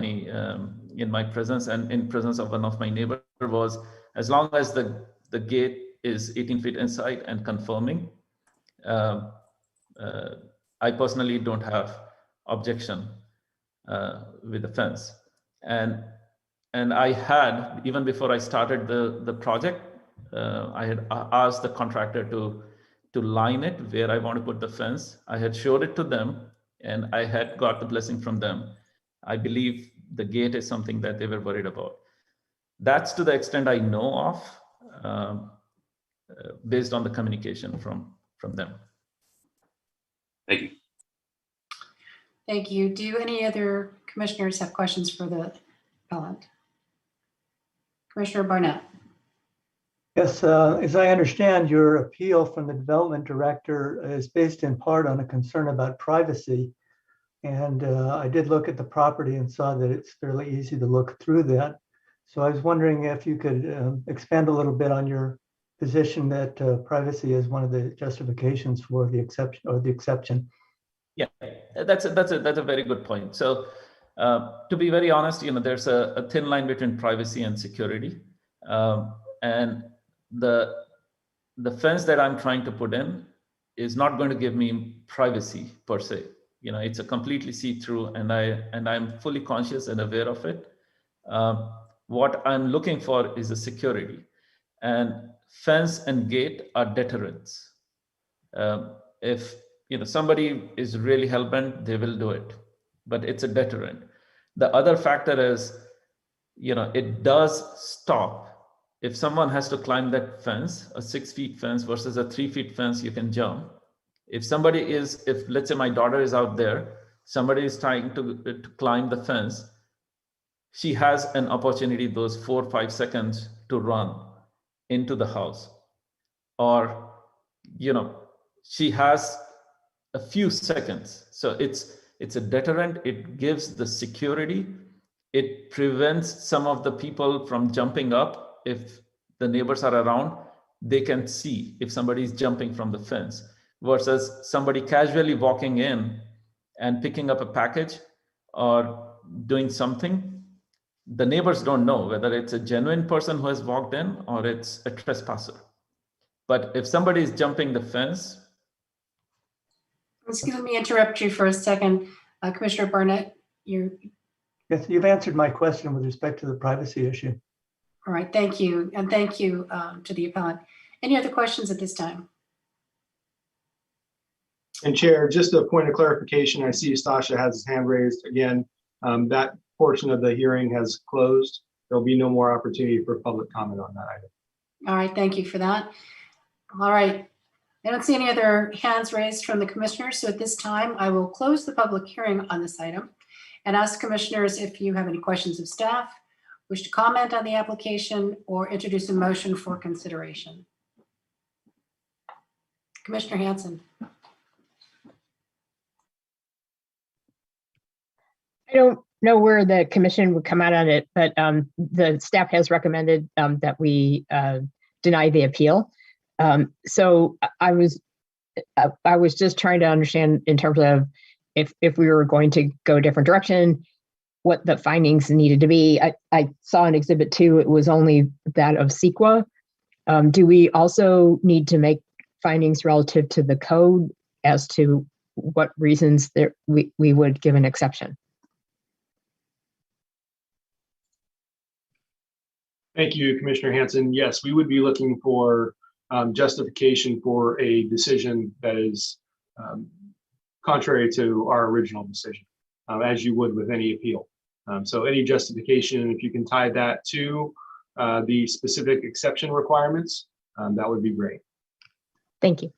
in my presence and in presence of one of my neighbors was, as long as the gate is 18 feet inside and confirming, I personally don't have objection with the fence. And I had, even before I started the project, I had asked the contractor to line it where I want to put the fence. I had showed it to them, and I had got the blessing from them. I believe the gate is something that they were worried about. That's to the extent I know of, based on the communication from them. Thank you. Thank you. Do any other commissioners have questions for the appellant? Commissioner Barnett. Yes, as I understand, your appeal from the development director is based in part on a concern about privacy. And I did look at the property and saw that it's fairly easy to look through that. So I was wondering if you could expand a little bit on your position that privacy is one of the justifications for the exception. Yeah, that's a very good point. So to be very honest, there's a thin line between privacy and security. And the fence that I'm trying to put in is not going to give me privacy per se. It's a completely see-through, and I'm fully conscious and aware of it. What I'm looking for is a security, and fence and gate are deterrents. If somebody is really hell-bent, they will do it, but it's a deterrent. The other factor is, it does stop. If someone has to climb that fence, a 6 feet fence versus a 3 feet fence, you can jump. If let's say my daughter is out there, somebody is trying to climb the fence, she has an opportunity those 4 or 5 seconds to run into the house. Or, she has a few seconds. So it's a deterrent. It gives the security. It prevents some of the people from jumping up. If the neighbors are around, they can see if somebody is jumping from the fence, versus somebody casually walking in and picking up a package or doing something. The neighbors don't know whether it's a genuine person who has walked in or it's a trespasser. But if somebody is jumping the fence. Excuse me, interrupt you for a second. Commissioner Barnett, Yes, you've answered my question with respect to the privacy issue. All right, thank you. And thank you to the appellant. Any other questions at this time? And Chair, just a point of clarification, I see Stasha has his hand raised again. That portion of the hearing has closed. There'll be no more opportunity for public comment on that item. All right, thank you for that. All right, I don't see any other hands raised from the commissioners. So at this time, I will close the public hearing on this item and ask commissioners if you have any questions of staff, wish to comment on the application, or introduce a motion for consideration. Commissioner Hanson. don't know where the commission would come out on it, but the staff has recommended that we deny the appeal. So I was just trying to understand in terms of if we were going to go a different direction, what the findings needed to be. I saw in Exhibit 2, it was only that of CEQA. Do we also need to make findings relative to the code as to what reasons we would give an exception? Thank you, Commissioner Hanson. Yes, we would be looking for justification for a decision that is contrary to our original decision, as you would with any appeal. So any justification, if you can tie that to the specific exception requirements, that would be great. Thank you.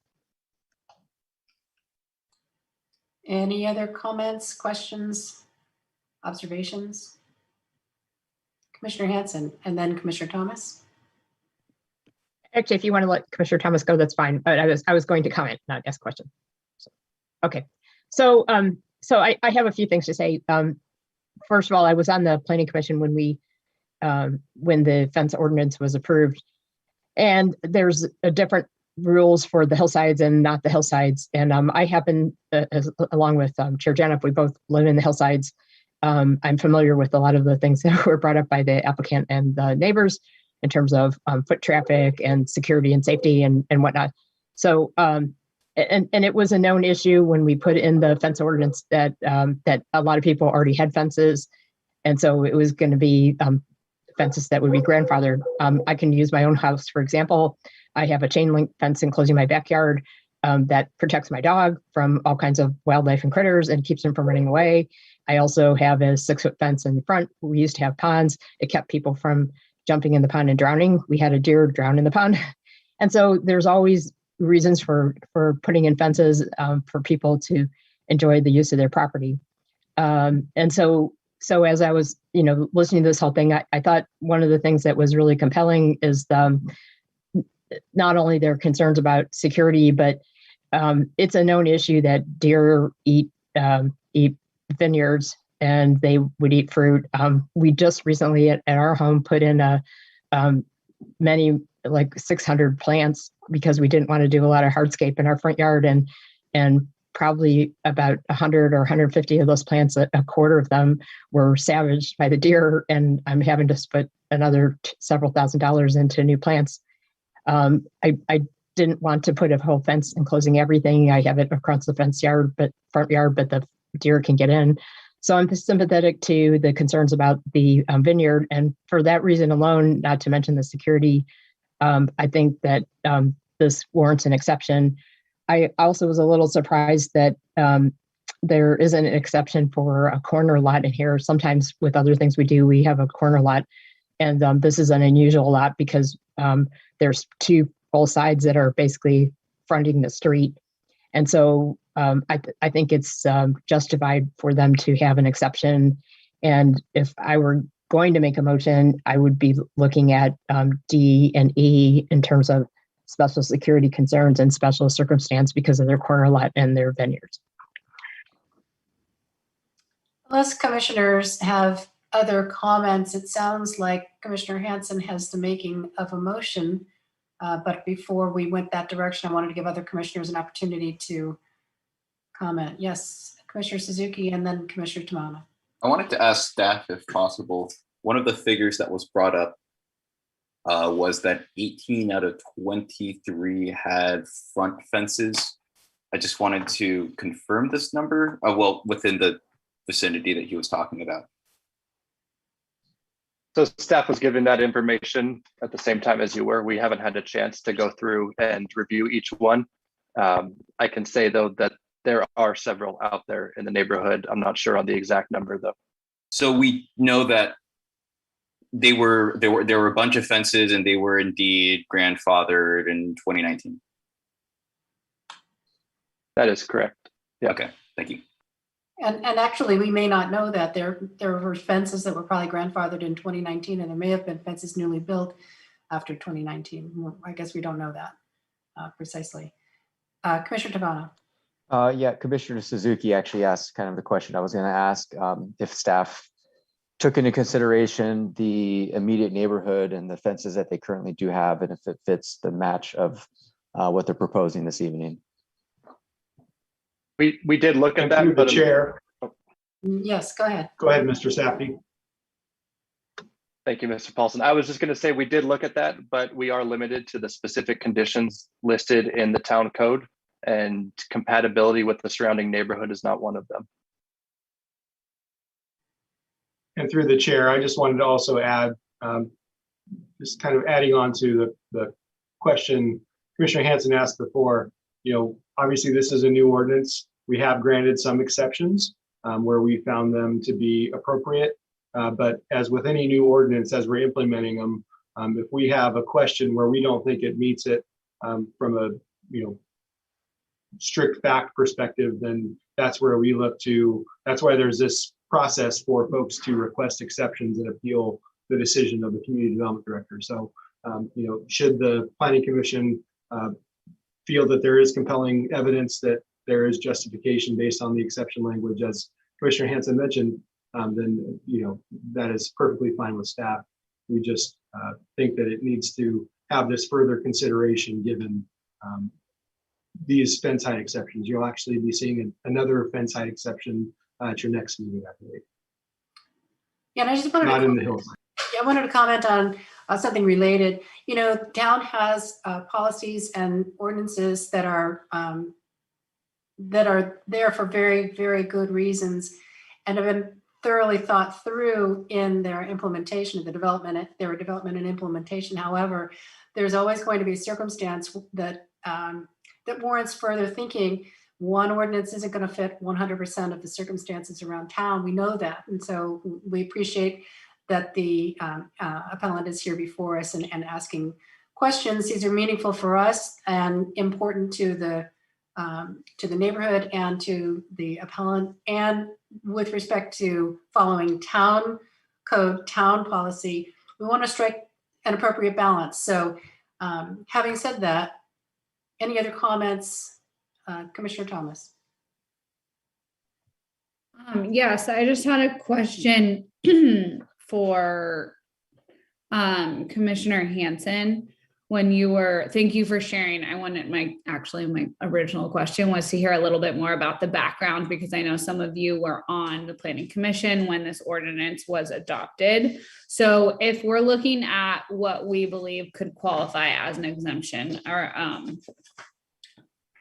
Any other comments, questions, observations? Commissioner Hanson and then Commissioner Thomas. Actually, if you want to let Commissioner Thomas go, that's fine. But I was going to comment, not ask a question. So, okay. So I have a few things to say. First of all, I was on the Planning Commission when the fence ordinance was approved, and there's a different rules for the hillsides and not the hillsides. And I happen, along with Chair Janoff, we both live in the hillsides. I'm familiar with a lot of the things that were brought up by the applicant and the neighbors in terms of foot traffic and security and safety and whatnot. So, and it was a known issue when we put in the fence ordinance that a lot of people already had fences. And so it was going to be fences that would be grandfathered. I can use my own house, for example. I have a chain link fence enclosing my backyard that protects my dog from all kinds of wildlife and critters and keeps them from running away. I also have a 6-foot fence in the front. We used to have ponds. It kept people from jumping in the pond and drowning. We had a deer drown in the pond. And so there's always reasons for putting in fences for people to enjoy the use of their property. And so as I was, listening to this whole thing, I thought one of the things that was really compelling is not only their concerns about security, but it's a known issue that deer eat vineyards and they would eat fruit. We just recently at our home put in many, like 600 plants because we didn't want to do a lot of hardscape in our front yard, and probably about 100 or 150 of those plants, a quarter of them were savaged by the deer, and I'm having to put another several $1,000s into new plants. I didn't want to put a whole fence enclosing everything. I have it across the front yard, but the deer can get in. So I'm sympathetic to the concerns about the vineyard. And for that reason alone, not to mention the security, I think that this warrants an exception. I also was a little surprised that there isn't an exception for a corner lot in here. Sometimes with other things we do, we have a corner lot. And this is an unusual lot because there's two full sides that are basically fronting the street. And so I think it's justified for them to have an exception. And if I were going to make a motion, I would be looking at D and E in terms of special security concerns and special circumstance because of their corner lot and their vineyards. Unless commissioners have other comments, it sounds like Commissioner Hanson has the making of a motion. But before we went that direction, I wanted to give other commissioners an opportunity to comment. Yes, Commissioner Suzuki and then Commissioner Tamana. I wanted to ask staff if possible. One of the figures that was brought up was that 18 out of 23 had front fences. I just wanted to confirm this number, well, within the vicinity that he was talking about. So staff was given that information at the same time as you were. We haven't had a chance to go through and review each one. I can say though that there are several out there in the neighborhood. I'm not sure on the exact number though. So we know that there were a bunch of fences and they were indeed grandfathered in 2019. That is correct. Yeah. Okay, thank you. And actually, we may not know that there were fences that were probably grandfathered in 2019, and there may have been fences newly built after 2019. I guess we don't know that precisely. Commissioner Tavana. Yeah, Commissioner Suzuki actually asked kind of the question I was going to ask, if staff took into consideration the immediate neighborhood and the fences that they currently do have, and if it fits the match of what they're proposing this evening. We did look at And that, through the but chair, Yes, go ahead. go ahead, Mr. Safdie. thank you, Mr. Paulson. I was just going to say we did look at that, but we are limited to the specific conditions listed in the town code, and compatibility with the surrounding neighborhood is not one of them. And through the chair, I just wanted to also add, just kind of adding on to the question Commissioner Hanson asked before, obviously this is a new ordinance. We have granted some exceptions where we found them to be appropriate. But as with any new ordinance, as we're implementing them, if we have a question where we don't think it meets it from a strict fact perspective, then that's where we look to. That's why there's this process for folks to request exceptions and appeal the decision of the community development director. So, should the planning commission feel that there is compelling evidence that there is justification based on the exception language, as Commissioner Hanson mentioned, then that is perfectly fine with staff. We just think that it needs to have this further consideration given these fence height exceptions. You'll actually be seeing another fence height exception at your next meeting, I believe. Yeah, and I just wanted Not to in the Hillside. I wanted to comment on something related. Town has policies and ordinances that are there for very, very good reasons and have been thoroughly thought through in their implementation of their development and implementation. However, there's always going to be a circumstance that warrants further thinking. One ordinance isn't going to fit 100% of the circumstances around town. We know that. And so we appreciate that the appellant is here before us and asking questions. These are meaningful for us and important to the neighborhood and to the appellant, and with respect to following town code, town policy, we want to strike an appropriate balance. So having said that, any other comments? Commissioner Thomas. Yes, I just had a question for Commissioner Hanson. Thank you for sharing. My original question was to hear a little bit more about the background, because I know some of you were on the planning commission when this ordinance was adopted. So if we're looking at what we believe could qualify as an exemption or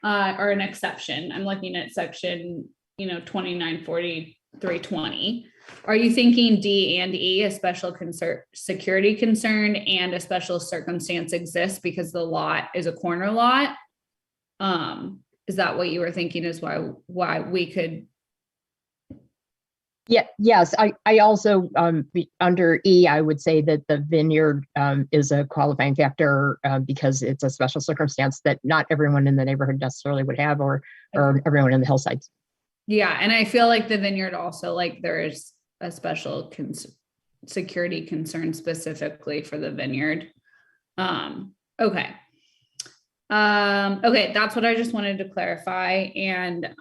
an exception, I'm looking at section 294320. Are you thinking D and E, a special security concern and a special circumstance exists because the lot is a corner lot? Is that what you were thinking is why we could? Yeah, yes. I also, under E, I would say that the vineyard is a qualifying factor because it's a special circumstance that not everyone in the neighborhood necessarily would have, or everyone in the hillsides. Yeah, and I feel like the vineyard also, like, there is a special security concern specifically for the vineyard. Okay. Okay, that's what I just wanted to clarify. And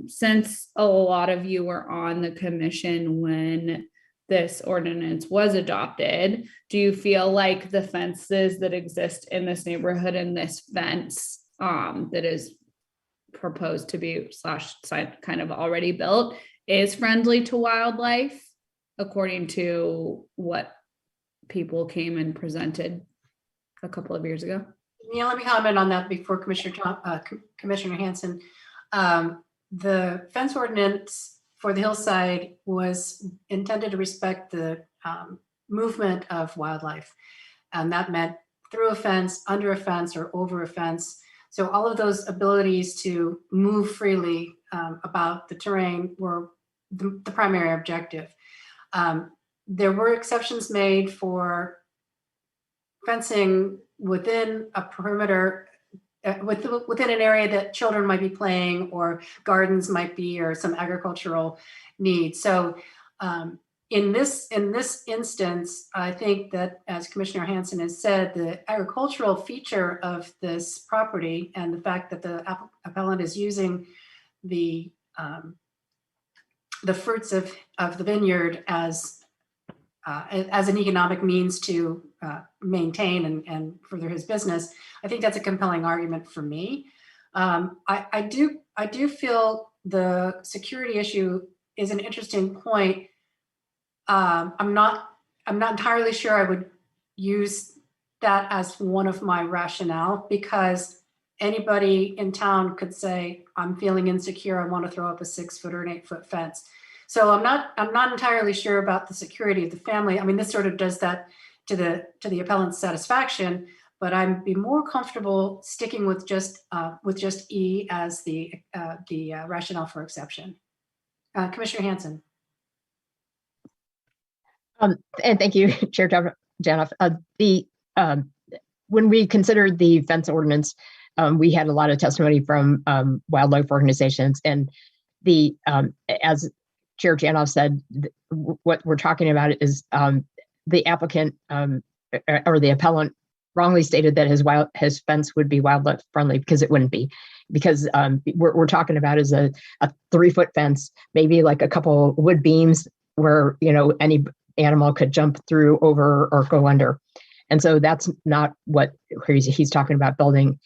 since a lot of you were on the commission when this ordinance was adopted, do you feel like the fences that exist in this neighborhood and this fence that is proposed to be / kind of already built is friendly to wildlife, according to what people came and presented a couple of years ago? Yeah, let me comment on that before Commissioner Hanson. The fence ordinance for the hillside was intended to respect the movement of wildlife. And that meant through a fence, under a fence, or over a fence. So all of those abilities to move freely about the terrain were the primary objective. There were exceptions made for fencing within a perimeter, within an area that children might be playing, or gardens might be, or some agricultural needs. So in this instance, I think that, as Commissioner Hanson has said, the agricultural feature of this property and the fact that the appellant is using the fruits of the vineyard as an economic means to maintain and further his business, I think that's a compelling argument for me. I do feel the security issue is an interesting point. I'm not entirely sure I would use that as one of my rationale, because anybody in town could say, I'm feeling insecure, I want to throw up a 6-foot or an 8-foot fence. So I'm not entirely sure about the security of the family. I mean, this sort of does that to the appellant's satisfaction, but I'd be more comfortable sticking with just E as the rationale for exception. Commissioner Hanson. And thank you, Chair Janoff. When we considered the fence ordinance, we had a lot of testimony from wildlife organizations, and as Chair Janoff said, what we're talking about is the applicant or the appellant wrongly stated that his fence would be wildlife friendly, because it wouldn't be, because we're talking about is a 3-foot fence, maybe like a couple wood beams where any animal could jump through, over, or go under. And so that's not what he's talking about building.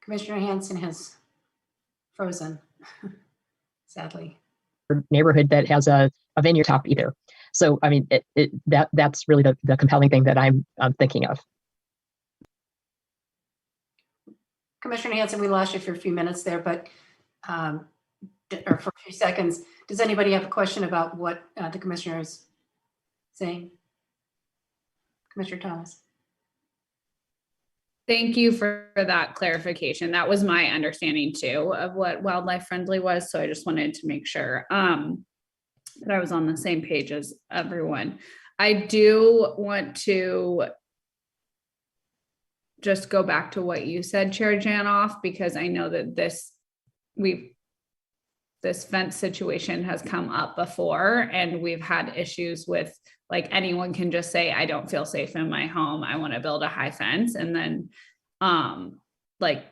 Commissioner Hanson has frozen, sadly. Neighborhood that has a vineyard top either. So, I mean, that's really the compelling thing that I'm thinking of. Commissioner Hanson, we lost you for a few minutes there, but or for a few seconds. Does anybody have a question about what the commissioner is saying? Commissioner Thomas. Thank you for that clarification. That was my understanding too of what wildlife friendly was. So I just wanted to make sure that I was on the same page as everyone. I do want to just go back to what you said, Chair Janoff, because I know that this fence situation has come up before, and we've had issues with, like, anyone can just say, I don't feel safe in my home, I want to build a high fence. And then like,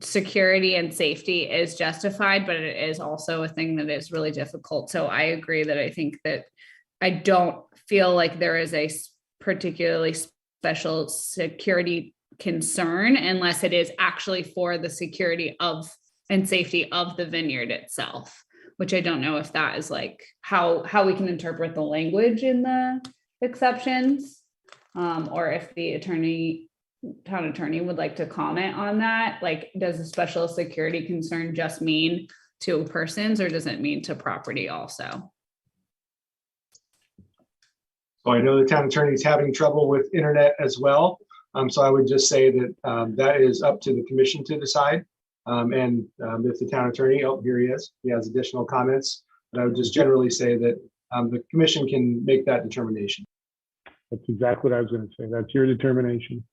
security and safety is justified, but it is also a thing that is really difficult. So I agree that I think that I don't feel like there is a particularly special security concern unless it is actually for the security of and safety of the vineyard itself, which I don't know if that is like how we can interpret the language in the exceptions, or if the town attorney would like to comment on that. Like, does a special security concern just mean to persons, or does it mean to property also? So I know the town attorney is having trouble with internet as well. So I would just say that that is up to the commission to decide. And if the town attorney, oh, here he is, he has additional comments. But I would just generally say that the commission can make that determination. That's exactly what I was going to say. That's your determination.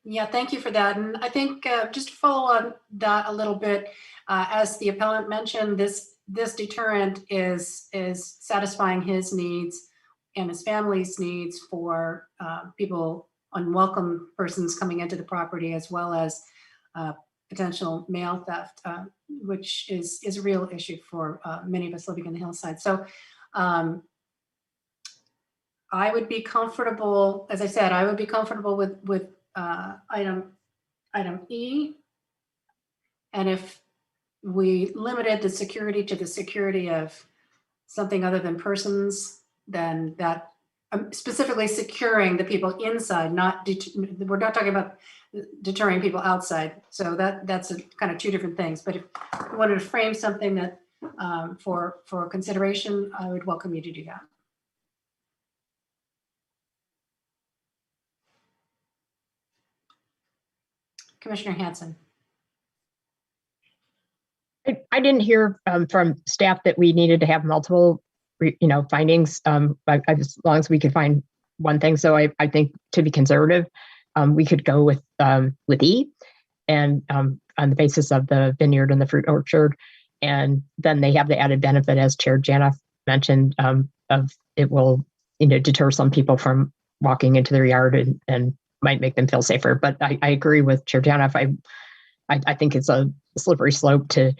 Yeah, thank you for that. And I think just to follow on that a little bit, as the appellant mentioned, this deterrent is satisfying his needs and his family's needs for people, unwelcome persons coming into the property, as well as potential mail theft, which is a real issue for many of us living in the hillside. So I would be comfortable, as I said, I would be comfortable with item E. And if we limited the security to the security of something other than persons, then that specifically securing the people inside, we're not talking about deterring people outside. So that's kind of two different things. But if you wanted to frame something that for consideration, I would welcome you to do that. Commissioner Hanson. I didn't hear from staff that we needed to have multiple, findings, as long as we could find one thing. So I think, to be conservative, we could go with E, and on the basis of the vineyard and the fruit orchard, and then they have the added benefit, as Chair Janoff mentioned, of it will, deter some people from walking into their yard and might make them feel safer. But I agree with Chair Janoff. I think it's a slippery slope to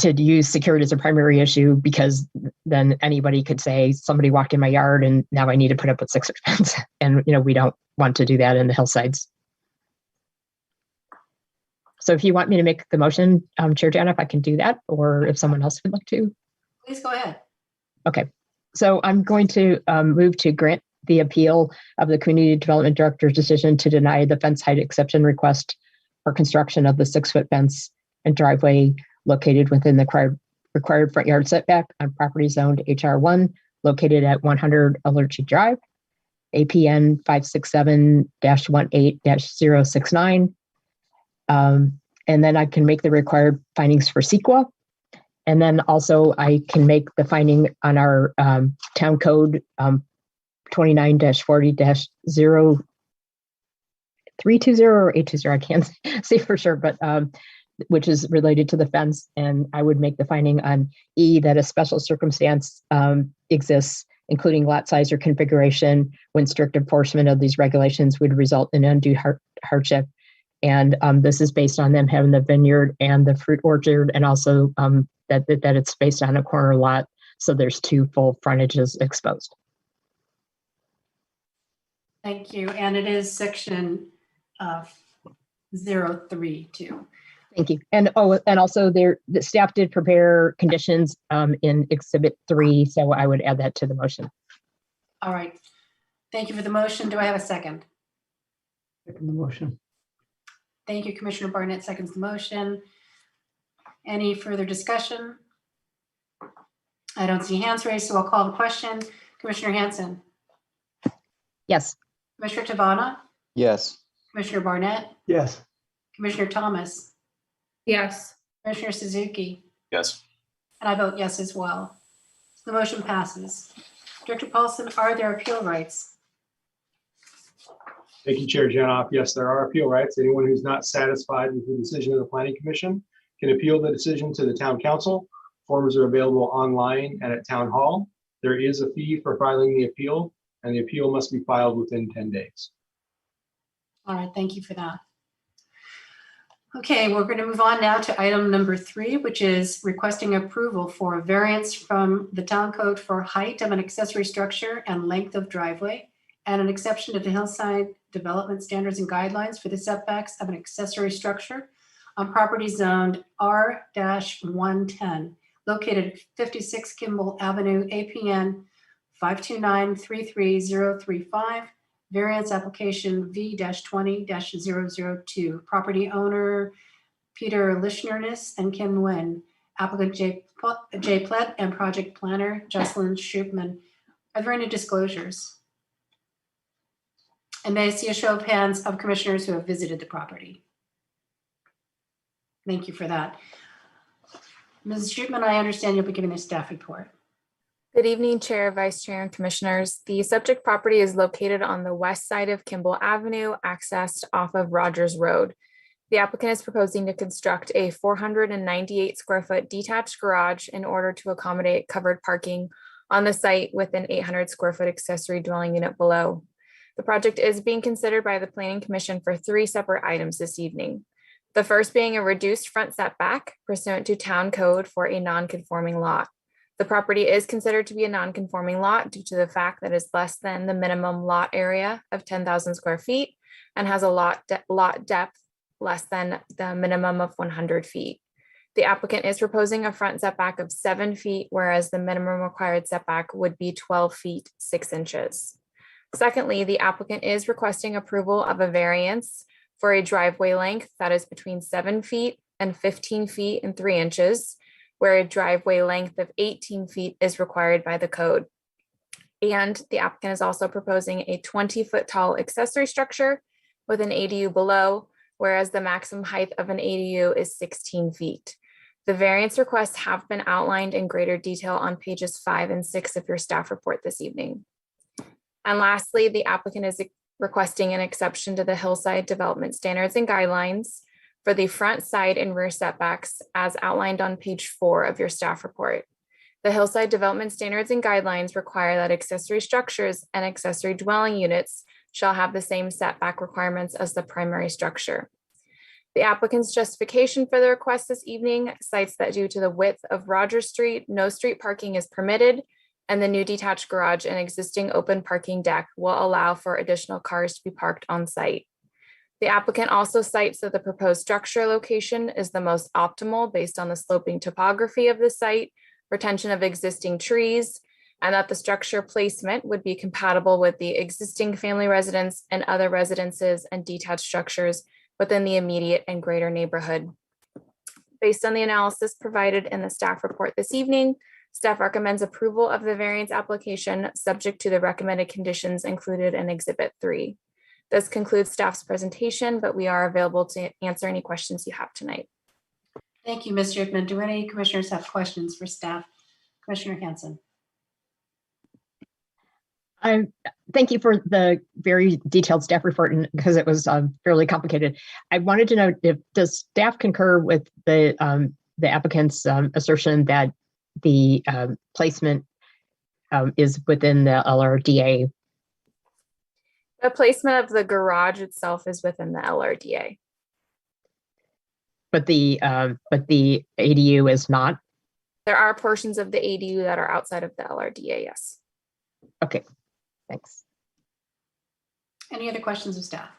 use security as a primary issue, because then anybody could say somebody walked in my yard and now I need to put up with 6-foot fence. And, we don't want to do that in the hillsides. So if you want me to make the motion, Chair Janoff, I can do that, or if someone else would like to. Please go ahead. Okay, so I'm going to move to grant the appeal of the Community Development Director's decision to deny the fence height exception request for construction of the 6-foot fence and driveway located within the required front yard setback on property zoned HR1 located at 100 Alerchi Drive, APN 567-18-069. And then I can make the required findings for CEQA. And then also I can make the finding on our town code 29-40-0320 or 820, I can't say for sure, but which is related to the fence. And I would make the finding on E that a special circumstance exists, including lot size or configuration, when strict enforcement of these regulations would result in undue hardship. And this is based on them having the vineyard and the fruit orchard, and also that it's based on a corner lot. So there's 2 full frontages exposed. Thank you. And it is section 032. Thank you. And also the staff did prepare conditions in Exhibit 3. So I would add that to the motion. All right. Thank you for the motion. Do I have a second? Second the motion. Thank you, Commissioner Barnett seconds the motion. Any further discussion? I don't see hands raised, so I'll call the question. Commissioner Hanson, Yes. Commissioner Tavana, Yes. Commissioner Barnett, Yes. Commissioner Thomas, Yes. Commissioner Suzuki, Yes. and I vote yes as well. So the motion passes. Director Paulson, are there appeal rights? Thank you, Chair Janoff. Yes, there are appeal rights. Anyone who's not satisfied with the decision of the Planning Commission can appeal the decision to the Town Council. Forms are available online and at Town Hall. There is a fee for filing the appeal, and the appeal must be filed within 10 days. All right, thank you for that. Okay, we're going to move on now to item number 3, which is requesting approval for a variance from the town code for height of an accessory structure and length of driveway, and an exception to the Hillside development standards and guidelines for the setbacks of an accessory structure on property zoned R-110, located at 56 Kimball Avenue, APN 529-33035, variance application V-20-002. Property owner Peter Lischnernis and Kim Nguyen, applicant J. Plett, and project planner Jocelyn Schupman. Are there any disclosures? And may I see a show of hands of commissioners who have visited the property? Thank you for that. Mrs. Schupman, I understand you'll be giving a staff report. Good evening, Chair, Vice Chair, and Commissioners. The subject property is located on the west side of Kimball Avenue, accessed off of Rogers Road. The applicant is proposing to construct a 498 square foot detached garage in order to accommodate covered parking on the site with an 800 square foot accessory dwelling unit below. The project is being considered by the Planning Commission for 3 separate items this evening. The first being a reduced front setback pursuant to town code for a non-conforming lot. The property is considered to be a non-conforming lot due to the fact that it's less than the minimum lot area of 10,000 square feet and has a lot depth less than the minimum of 100 feet. The applicant is proposing a front setback of 7 feet, whereas the minimum required setback would be 12 feet, 6 inches. Secondly, the applicant is requesting approval of a variance for a driveway length that is between 7 feet and 15 feet and 3 inches, where a driveway length of 18 feet is required by the code. And the applicant is also proposing a 20-foot tall accessory structure with an ADU below, whereas the maximum height of an ADU is 16 feet. The variance requests have been outlined in greater detail on pages 5 and 6 of your staff report this evening. And lastly, the applicant is requesting an exception to the Hillside development standards and guidelines for the front, side, and rear setbacks as outlined on page 4 of your staff report. The Hillside Development Standards and Guidelines require that accessory structures and accessory dwelling units shall have the same setback requirements as the primary structure. The applicant's justification for the request this evening cites that due to the width of Rogers Street, no street parking is permitted, and the new detached garage and existing open parking deck will allow for additional cars to be parked on site. The applicant also cites that the proposed structure location is the most optimal based on the sloping topography of the site, retention of existing trees, and that the structure placement would be compatible with the existing family residence and other residences and detached structures within the immediate and greater neighborhood. Based on the analysis provided in the staff report this evening, staff recommends approval of the variance application subject to the recommended conditions included in Exhibit 3. This concludes staff's presentation, but we are available to answer any questions you have tonight. Thank you, Ms. Jickman. Do any commissioners have questions for staff? Commissioner Hanson. Thank you for the very detailed staff report, and because it was fairly complicated. I wanted to know, does staff concur with the applicant's assertion that the placement is within the LRDA? The placement of the garage itself is within the LRDA. But the ADU is not? There are portions of the ADU that are outside of the LRDA, yes. Okay, thanks. Any other questions of staff?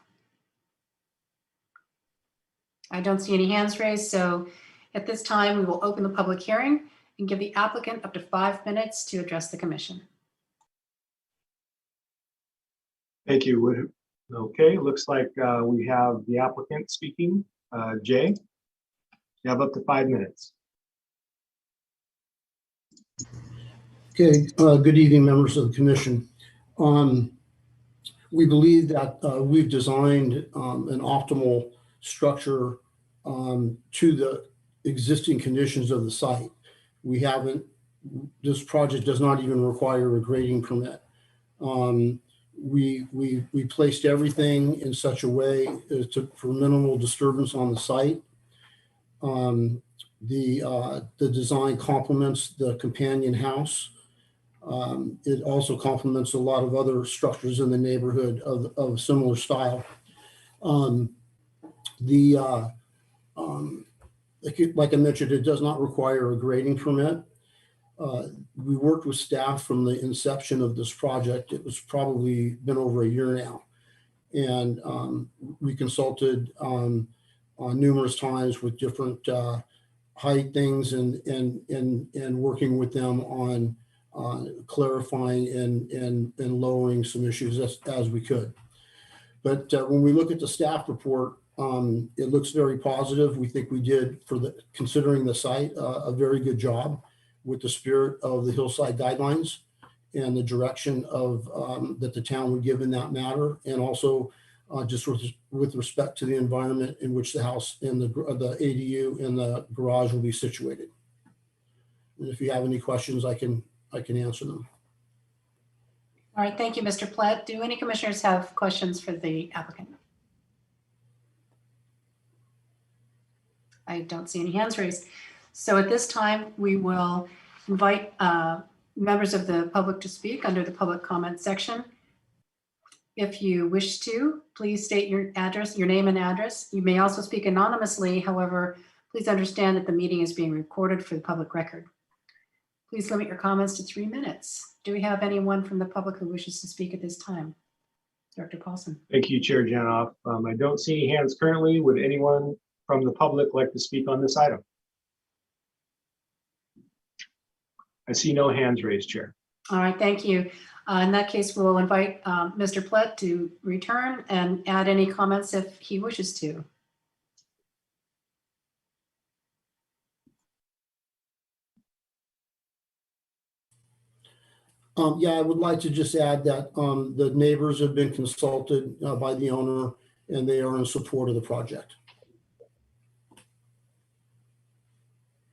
I don't see any hands raised, so at this time, we will open the public hearing and give the applicant up to 5 minutes to address the commission. Thank you. Okay, looks like we have the applicant speaking. Jay, you have up to 5 minutes. Okay, good evening, members of the commission. We believe that we've designed an optimal structure to the existing conditions of the site. This project does not even require a grading permit. We placed everything in such a way as for minimal disturbance on the site. The design complements the companion house. It also complements a lot of other structures in the neighborhood of similar style. Like I mentioned, it does not require a grading permit. We worked with staff from the inception of this project. It was probably been over a year now. And we consulted numerous times with different height things and working with them on clarifying and lowering some issues as we could. But when we look at the staff report, it looks very positive. We think we did, considering the site, a very good job with the spirit of the Hillside guidelines and the direction of that the town would give in that matter, and also just with respect to the environment in which the house and the ADU and the garage will be situated. And if you have any questions, I can answer them. All right, thank you, Mr. Platt. Do any commissioners have questions for the applicant? I don't see any hands raised. So at this time, we will invite members of the public to speak under the public comment section. If you wish to, please state your address, your name and address. You may also speak anonymously. However, please understand that the meeting is being recorded for the public record. Please limit your comments to 3 minutes. Do we have anyone from the public who wishes to speak at this time? Director Paulson. Thank you, Chair Janoff. I don't see any hands currently. Would anyone from the public like to speak on this item? I see no hands raised, Chair. All right, thank you. In that case, we'll invite Mr. Platt to return and add any comments if he wishes to. Yeah, I would like to just add that the neighbors have been consulted by the owner and they are in support of the project.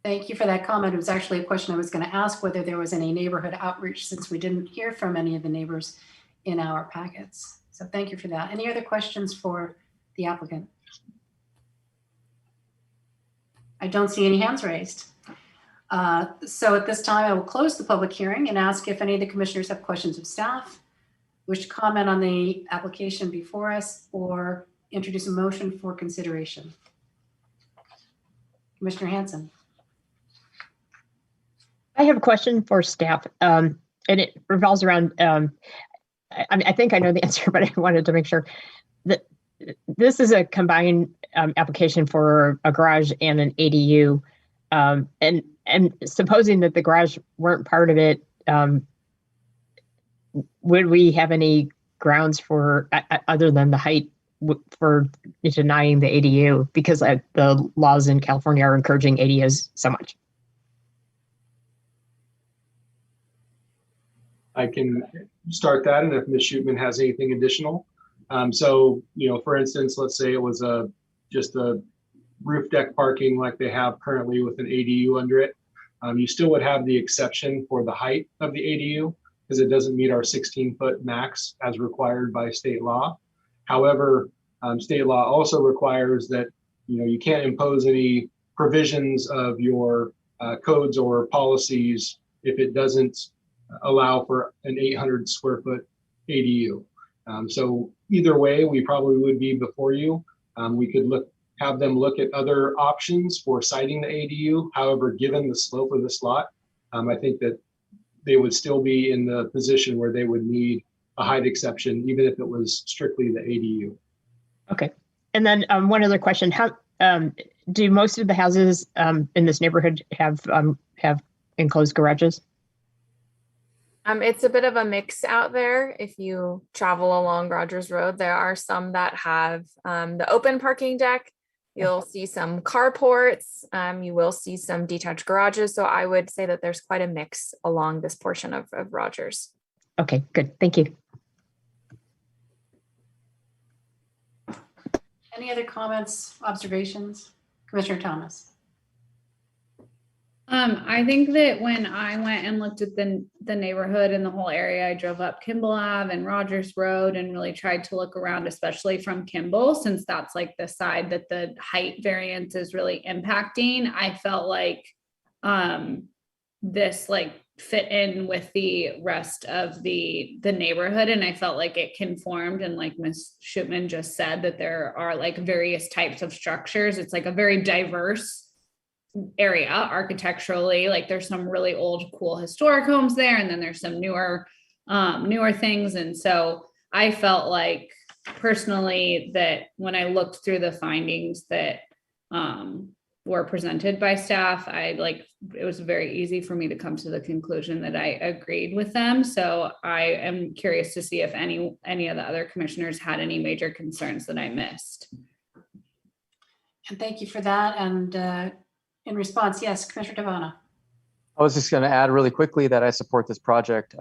Thank you for that comment. It was actually a question I was going to ask, whether there was any neighborhood outreach, since we didn't hear from any of the neighbors in our packets. So thank you for that. Any other questions for the applicant? I don't see any hands raised. So at this time, I will close the public hearing and ask if any of the commissioners have questions of staff, wish to comment on the application before us, or introduce a motion for consideration. Commissioner Hanson. I have a question for staff, and it revolves around, I think I know the answer, but I wanted to make sure that this is a combined application for a garage and an ADU. And supposing that the garage weren't part of it, would we have any grounds for, other than the height, for denying the ADU? Because the laws in California are encouraging ADUs so much. I can start that, and if Ms. Shootman has anything additional. So, for instance, let's say it was just a roof deck parking like they have currently with an ADU under it. You still would have the exception for the height of the ADU because it doesn't meet our 16-foot max as required by state law. However, state law also requires that, you can't impose any provisions of your codes or policies if it doesn't allow for an 800 square foot ADU. So either way, we probably would be before you. We could have them look at other options for siting the ADU. However, given the slope of this lot, I think that they would still be in the position where they would need a height exception, even if it was strictly the ADU. Okay. And then one other question: how do most of the houses in this neighborhood have enclosed garages? It's a bit of a mix out there. If you travel along Rogers Road, there are some that have the open parking deck. You'll see some carports. You will see some detached garages. So I would say that there's quite a mix along this portion of Rogers. Okay, good. Thank you. Any other comments, observations? Commissioner Thomas. I think that when I went and looked at the neighborhood and the whole area, I drove up Kimball Ave and Rogers Road and really tried to look around, especially from Kimball, since that's like the side that the height variance is really impacting. I felt like this like fit in with the rest of the neighborhood, and I felt like it conformed. And like Ms. Shootman just said, that there are like various types of structures. It's like a very diverse area architecturally. Like there's some really old cool historic homes there, and then there's some newer things. And so I felt like personally that when I looked through the findings that were presented by staff, it was very easy for me to come to the conclusion that I agreed with them. So I am curious to see if any of the other commissioners had any major concerns that I missed. And thank you for that. And in response, yes, Commissioner Devana. I was just going to add really quickly that I support this project.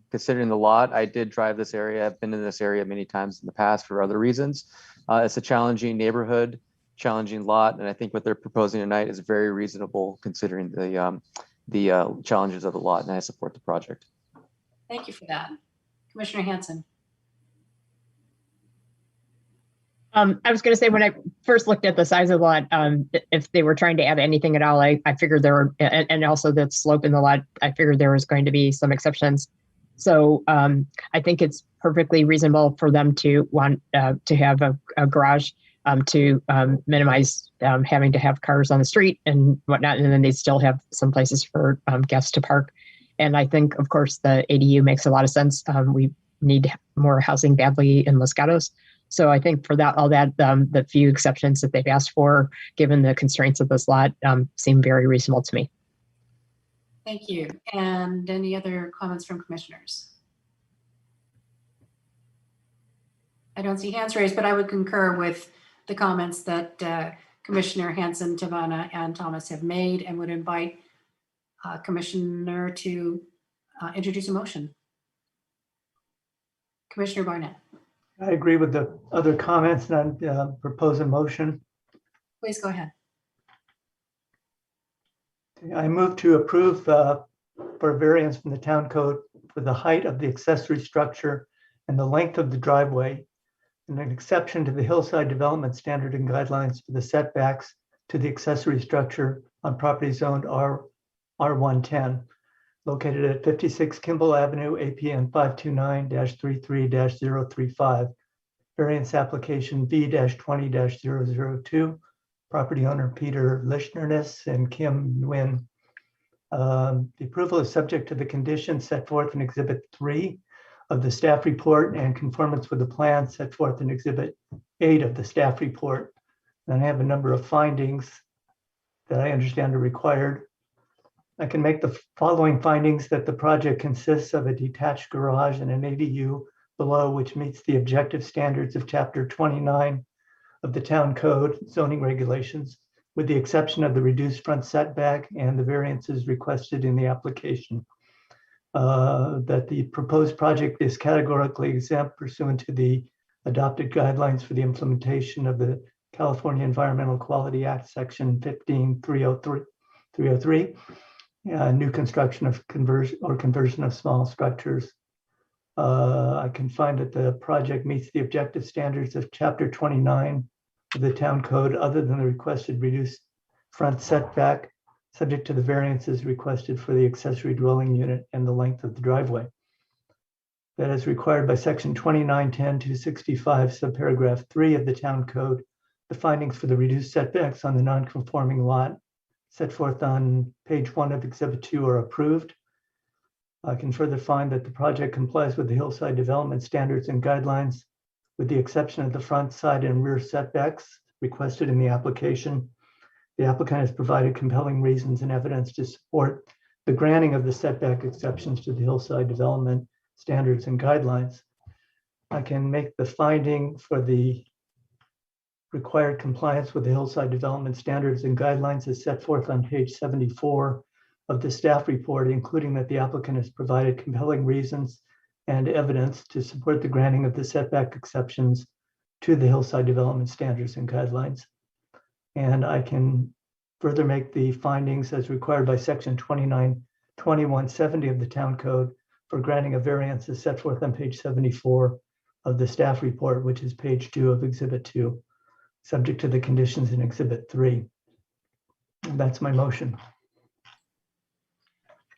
Considering the lot, I did drive this area. I've been in this area many times in the past for other reasons. It's a challenging neighborhood, challenging lot, and I think what they're proposing tonight is very reasonable considering the challenges of the lot, and I support the project. Thank you for that. Commissioner Hanson. I was going to say, when I first looked at the size of the lot, if they were trying to add anything at all, I figured there were, and also the slope in the lot, I figured there was going to be some exceptions. So I think it's perfectly reasonable for them to want to have a garage to minimize having to have cars on the street and whatnot. And then they still have some places for guests to park. And I think, of course, the ADU makes a lot of sense. We need more housing badly in Los Gatos. So I think for that, all that, the few exceptions that they've asked for, given the constraints of this lot, seem very reasonable to me. Thank you. And any other comments from commissioners? I don't see hands raised, but I would concur with the comments that Commissioner Hanson, Tavana, and Thomas have made, and would invite Commissioner to introduce a motion. Commissioner Barnett. I agree with the other comments and I propose a motion. Please go ahead. I move to approve for variance from the town code for the height of the accessory structure and the length of the driveway, and an exception to the Hillside development standard and guidelines for the setbacks to the accessory structure on properties owned R1 R110, located at 56 Kimball Avenue, APN 529-33-035. Variance application V-20-002. Property owner Peter Lischnernis and Kim Nguyen. The approval is subject to the conditions set forth in Exhibit 3 of the staff report and conformance with the plan set forth in Exhibit 8 of the staff report. And I have a number of findings that I understand are required. I can make the following findings: that the project consists of a detached garage and an ADU below, which meets the objective standards of Chapter 29 of the Town Code zoning regulations, with the exception of the reduced front setback and the variances requested in the application. That the proposed project is categorically exempt pursuant to the adopted guidelines for the implementation of the California Environmental Quality Act, Section 15.303, new construction of conversion of small structures. I can find that the project meets the objective standards of Chapter 29 of the Town Code, other than the requested reduced front setback, subject to the variances requested for the accessory dwelling unit and the length of the driveway. That is required by Section 2910-265, subparagraph 3 of the Town Code. The findings for the reduced setbacks on the non-conforming lot set forth on page 1 of Exhibit 2 are approved. I can further find that the project complies with the Hillside development standards and guidelines, with the exception of the front, side, and rear setbacks requested in the application. The applicant has provided compelling reasons and evidence to support the granting of the setback exceptions to the Hillside development standards and guidelines. I can make the finding for the required compliance with the Hillside development standards and guidelines as set forth on page 74 of the staff report, including that the applicant has provided compelling reasons and evidence to support the granting of the setback exceptions to the Hillside development standards and guidelines. And I can further make the findings as required by Section 2170 of the Town Code for granting a variance as set forth on page 74 of the staff report, which is page 2 of Exhibit 2, subject to the conditions in Exhibit 3. And that's my motion.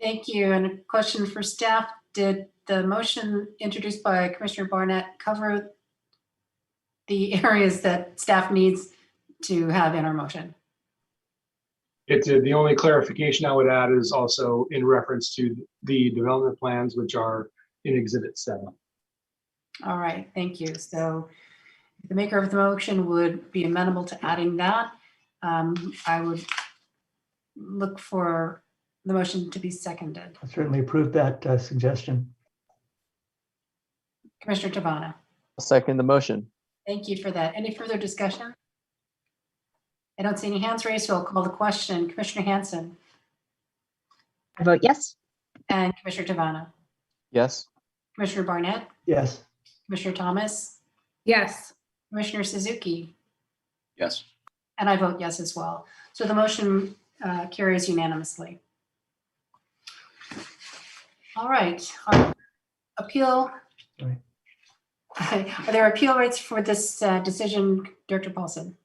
Thank you. And a question for staff. Did the motion introduced by Commissioner Barnett cover the areas that staff needs to have in our motion? It did. The only clarification I would add is also in reference to the development plans, which are in Exhibit 7. All right, thank you. So the maker of the motion would be amenable to adding that. I would look for the motion to be seconded. I certainly approve that suggestion. Commissioner Tabana. I'll second the motion. Thank you for that. Any further discussion? I don't see any hands raised, so I'll call the question. Commissioner Hanson I vote yes. and Commissioner Tabana. Yes. Commissioner Barnett, Yes. Commissioner Thomas, Yes. Commissioner Suzuki, Yes. and I vote yes as well. So the motion carries unanimously. All right, our appeal. Right. Are there appeal rights for this decision, Director Paulson?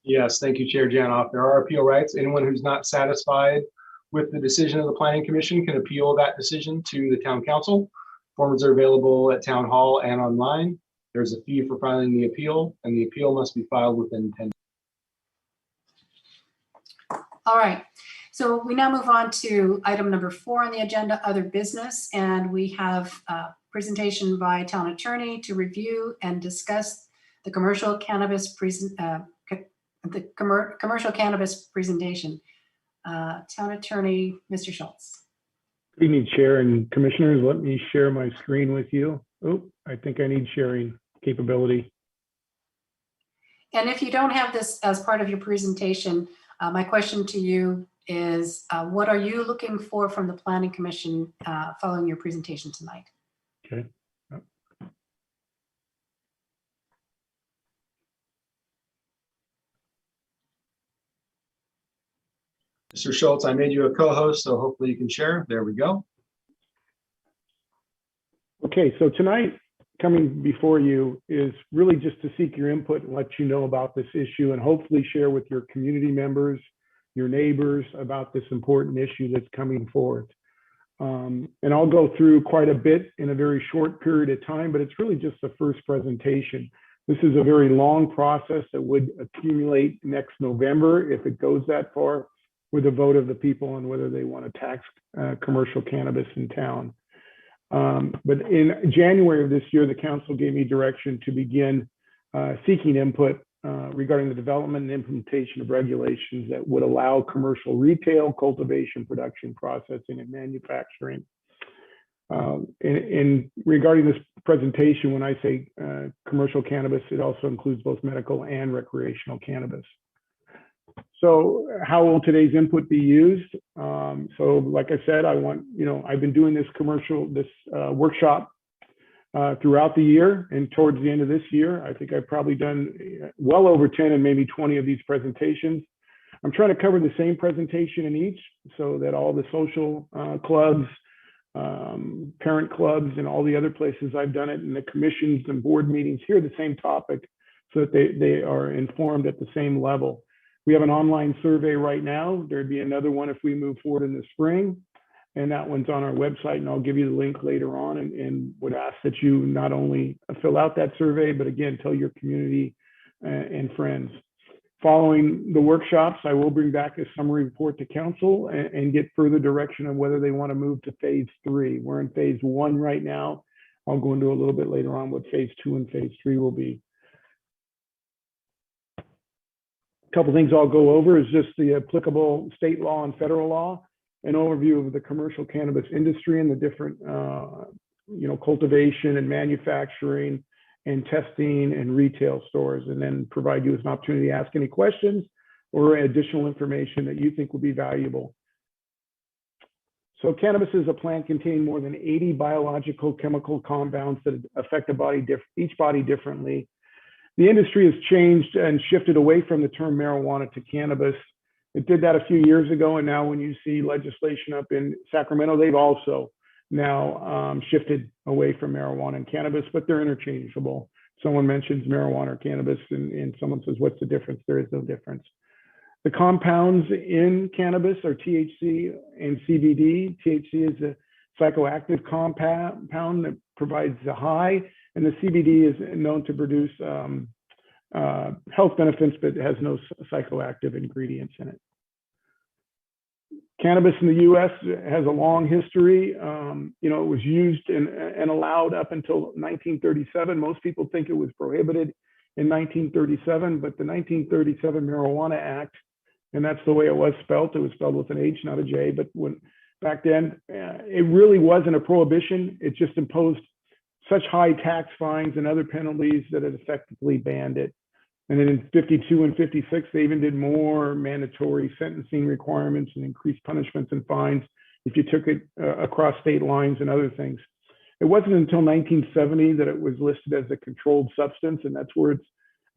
Yes, thank you, Chair Janoff. There are appeal rights. Anyone who's not satisfied with the decision of the Planning Commission can appeal that decision to the Town Council. Forms are available at Town Hall and online. There's a fee for filing the appeal, and the appeal must be filed within 10 days. All right, so we now move on to item number 4 on the agenda, other business, and we have a presentation by Town Attorney to review and discuss the commercial cannabis commercial cannabis presentation. Town Attorney, Mr. Schultz. Good evening, Chair and Commissioners. Let me share my screen with you. Oh, I think I need sharing capability. And if you don't have this as part of your presentation, my question to you is, what are you looking for from the Planning Commission following your presentation tonight? Okay. Mr. Schultz, I made you a co-host, so hopefully you can share. There we go. Okay, so tonight, coming before you is really just to seek your input and let you know about this issue and hopefully share with your community members your neighbors about this important issue that's coming forth. And I'll go through quite a bit in a very short period of time, but it's really just the first presentation. This is a very long process that would accumulate next November if it goes that far, with a vote of the people on whether they want to tax commercial cannabis in town. But in January of this year, the council gave me direction to begin seeking input regarding the development and implementation of regulations that would allow commercial retail, cultivation, production, processing, and manufacturing. And regarding this presentation, when I say commercial cannabis, it also includes both medical and recreational cannabis. So how will today's input be used? So like I said, I've been doing this workshop throughout the year, and towards the end of this year, I think I've probably done well over 10 and maybe 20 of these presentations. I'm trying to cover the same presentation in each so that all the social clubs, parent clubs, and all the other places I've done it, and the commissions and board meetings hear the same topic so that they are informed at the same level. We have an online survey right now. There'd be another one if we move forward in the spring, and that one's on our website, and I'll give you the link later on, and would ask that you not only fill out that survey, but again, tell your community and friends. Following the workshops, I will bring back a summary report to council and get further direction on whether they want to move to phase 3. We're in phase 1 right now. I'll go into a little bit later on what phase 2 and phase 3 will be. A couple things I'll go over is just the applicable state law and federal law, an overview of the commercial cannabis industry and the different, cultivation and manufacturing and testing and retail stores, and then provide you with an opportunity to ask any questions or additional information that you think will be valuable. So cannabis is a plant containing more than 80 biological chemical compounds that affect each body differently. The industry has changed and shifted away from the term marijuana to cannabis. It did that a few years ago, and now when you see legislation up in Sacramento, they've also now shifted away from marijuana and cannabis, but they're interchangeable. Someone mentions marijuana or cannabis, and someone says, what's the difference? There is no difference. The compounds in cannabis are THC and CBD. THC is a psychoactive compound that provides a high, and the CBD is known to produce health benefits, but has no psychoactive ingredients in it. Cannabis in the U.S. has a long history. It was used and allowed up until 1937. Most people think it was prohibited in 1937, but the 1937 Marijuana Act, and that's the way it was spelled. It was spelled with an H, not a J. But back then, it really wasn't a prohibition. It just imposed such high tax fines and other penalties that it effectively banned it. And then in 52 and 56, they even did more mandatory sentencing requirements and increased punishments and fines if you took it across state lines and other things. It wasn't until 1970 that it was listed as a controlled substance, and that's where it's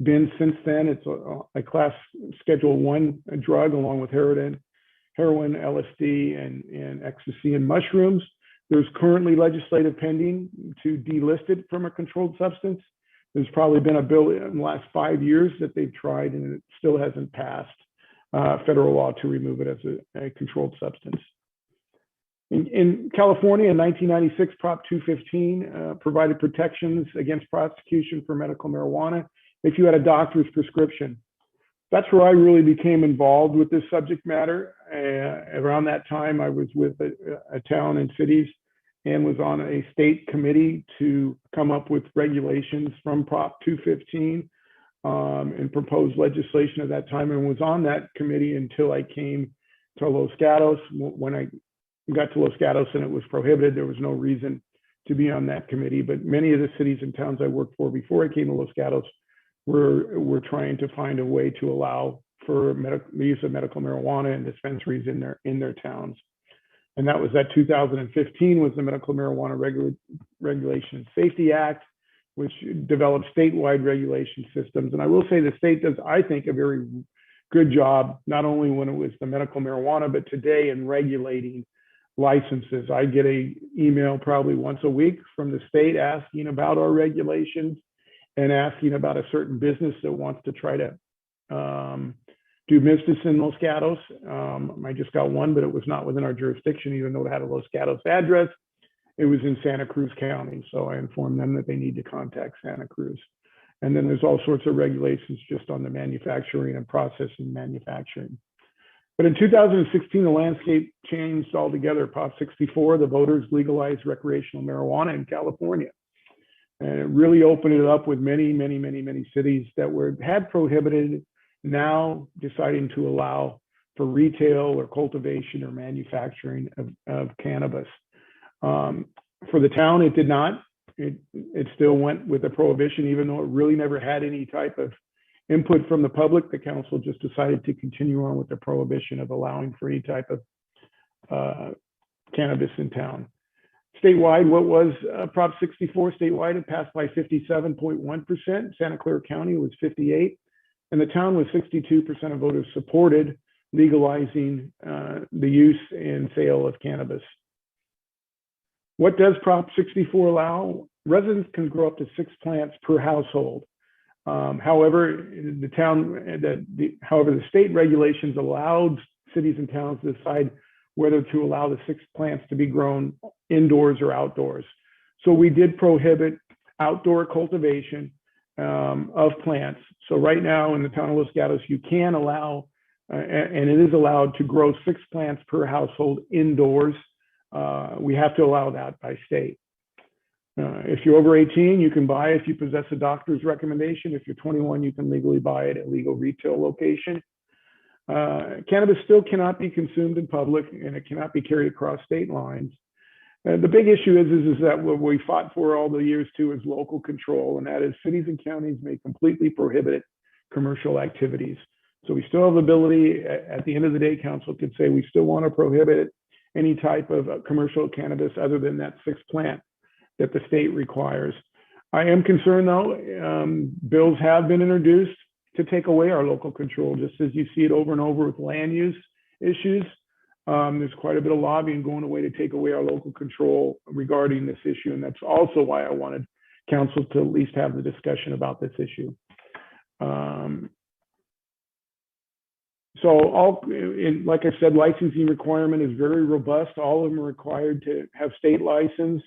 been since then. It's a class Schedule 1 drug along with heroin, LSD, and ecstasy and mushrooms. There's currently legislative pending to delist it from a controlled substance. There's probably been a bill in the last 5 years that they've tried, and it still hasn't passed federal law to remove it as a controlled substance. In California, in 1996, Prop 215 provided protections against prosecution for medical marijuana if you had a doctor's prescription. That's where I really became involved with this subject matter. Around that time, I was with a town and cities and was on a state committee to come up with regulations from Prop 215 and proposed legislation at that time, and was on that committee until I came to Los Gatos. When I got to Los Gatos and it was prohibited, there was no reason to be on that committee. But many of the cities and towns I worked for before I came to Los Gatos were trying to find a way to allow for the use of medical marijuana and dispensaries in their towns. And that was that 2015 was the Medical Marijuana Regulation and Safety Act, which developed statewide regulation systems. And I will say the state does, I think, a very good job, not only when it was the medical marijuana, but today in regulating licenses. I get an email probably once a week from the state asking about our regulations and asking about a certain business that wants to try to do business in Los Gatos. I just got one, but it was not within our jurisdiction, even though it had a Los Gatos address. It was in Santa Cruz County. So I informed them that they need to contact Santa Cruz. And then there's all sorts of regulations just on the manufacturing and processing manufacturing. But in 2016, the landscape changed altogether. Prop 64, the voters legalized recreational marijuana in California. And it really opened it up with many cities that had prohibited, now deciding to allow for retail or cultivation or manufacturing of cannabis. For the town, it did not. It still went with a prohibition, even though it really never had any type of input from the public. The council just decided to continue on with the prohibition of allowing for any type of cannabis in town. Statewide, what was Prop 64 statewide? It passed by 57.1%. Santa Clara County was 58%, and the town was 62% of voters supported legalizing the use and sale of cannabis. What does Prop 64 allow? Residents can grow up to 6 plants per household. However, the state regulations allowed cities and towns to decide whether to allow the 6 plants to be grown indoors or outdoors. So we did prohibit outdoor cultivation of plants. So right now in the town of Los Gatos, you can allow, and it is allowed to grow 6 plants per household indoors. We have to allow that by state. If you're over 18, you can buy if you possess a doctor's recommendation. If you're 21, you can legally buy it at a legal retail location. Cannabis still cannot be consumed in public, and it cannot be carried across state lines. The big issue is that what we fought for all the years too is local control, and that is cities and counties may completely prohibit commercial activities. So we still have the ability, at the end of the day, council could say we still want to prohibit any type of commercial cannabis other than that 6th plant that the state requires. I am concerned though, bills have been introduced to take away our local control, just as you see it over and over with land use issues. There's quite a bit of lobbying going away to take away our local control regarding this issue. And that's also why I wanted council to at least have the discussion about this issue. Like I said, licensing requirement is very robust. All of them are required to have state license.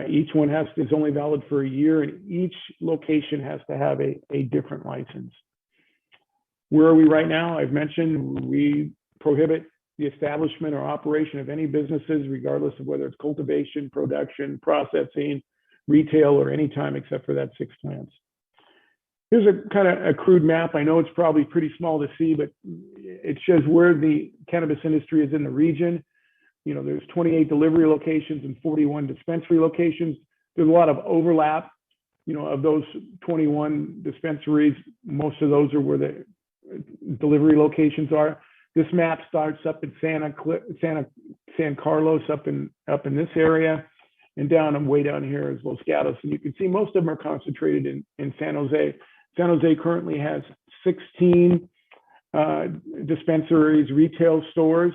Each one is only valid for a year, and each location has to have a different license. Where are we right now? I've mentioned we prohibit the establishment or operation of any businesses, regardless of whether it's cultivation, production, processing, retail, or any time except for that 6 plants. Here's a kind of a crude map. I know it's probably pretty small to see, but it shows where the cannabis industry is in the region. You know, there's 28 delivery locations and 41 dispensary locations. There's a lot of overlap, you know, of those 21 dispensaries. Most of those are where the delivery locations are. This map starts up in San Carlos, up in this area, and way down here is Los Gatos. And you can see most of them are concentrated in San Jose. San Jose currently has 16 dispensaries, retail stores,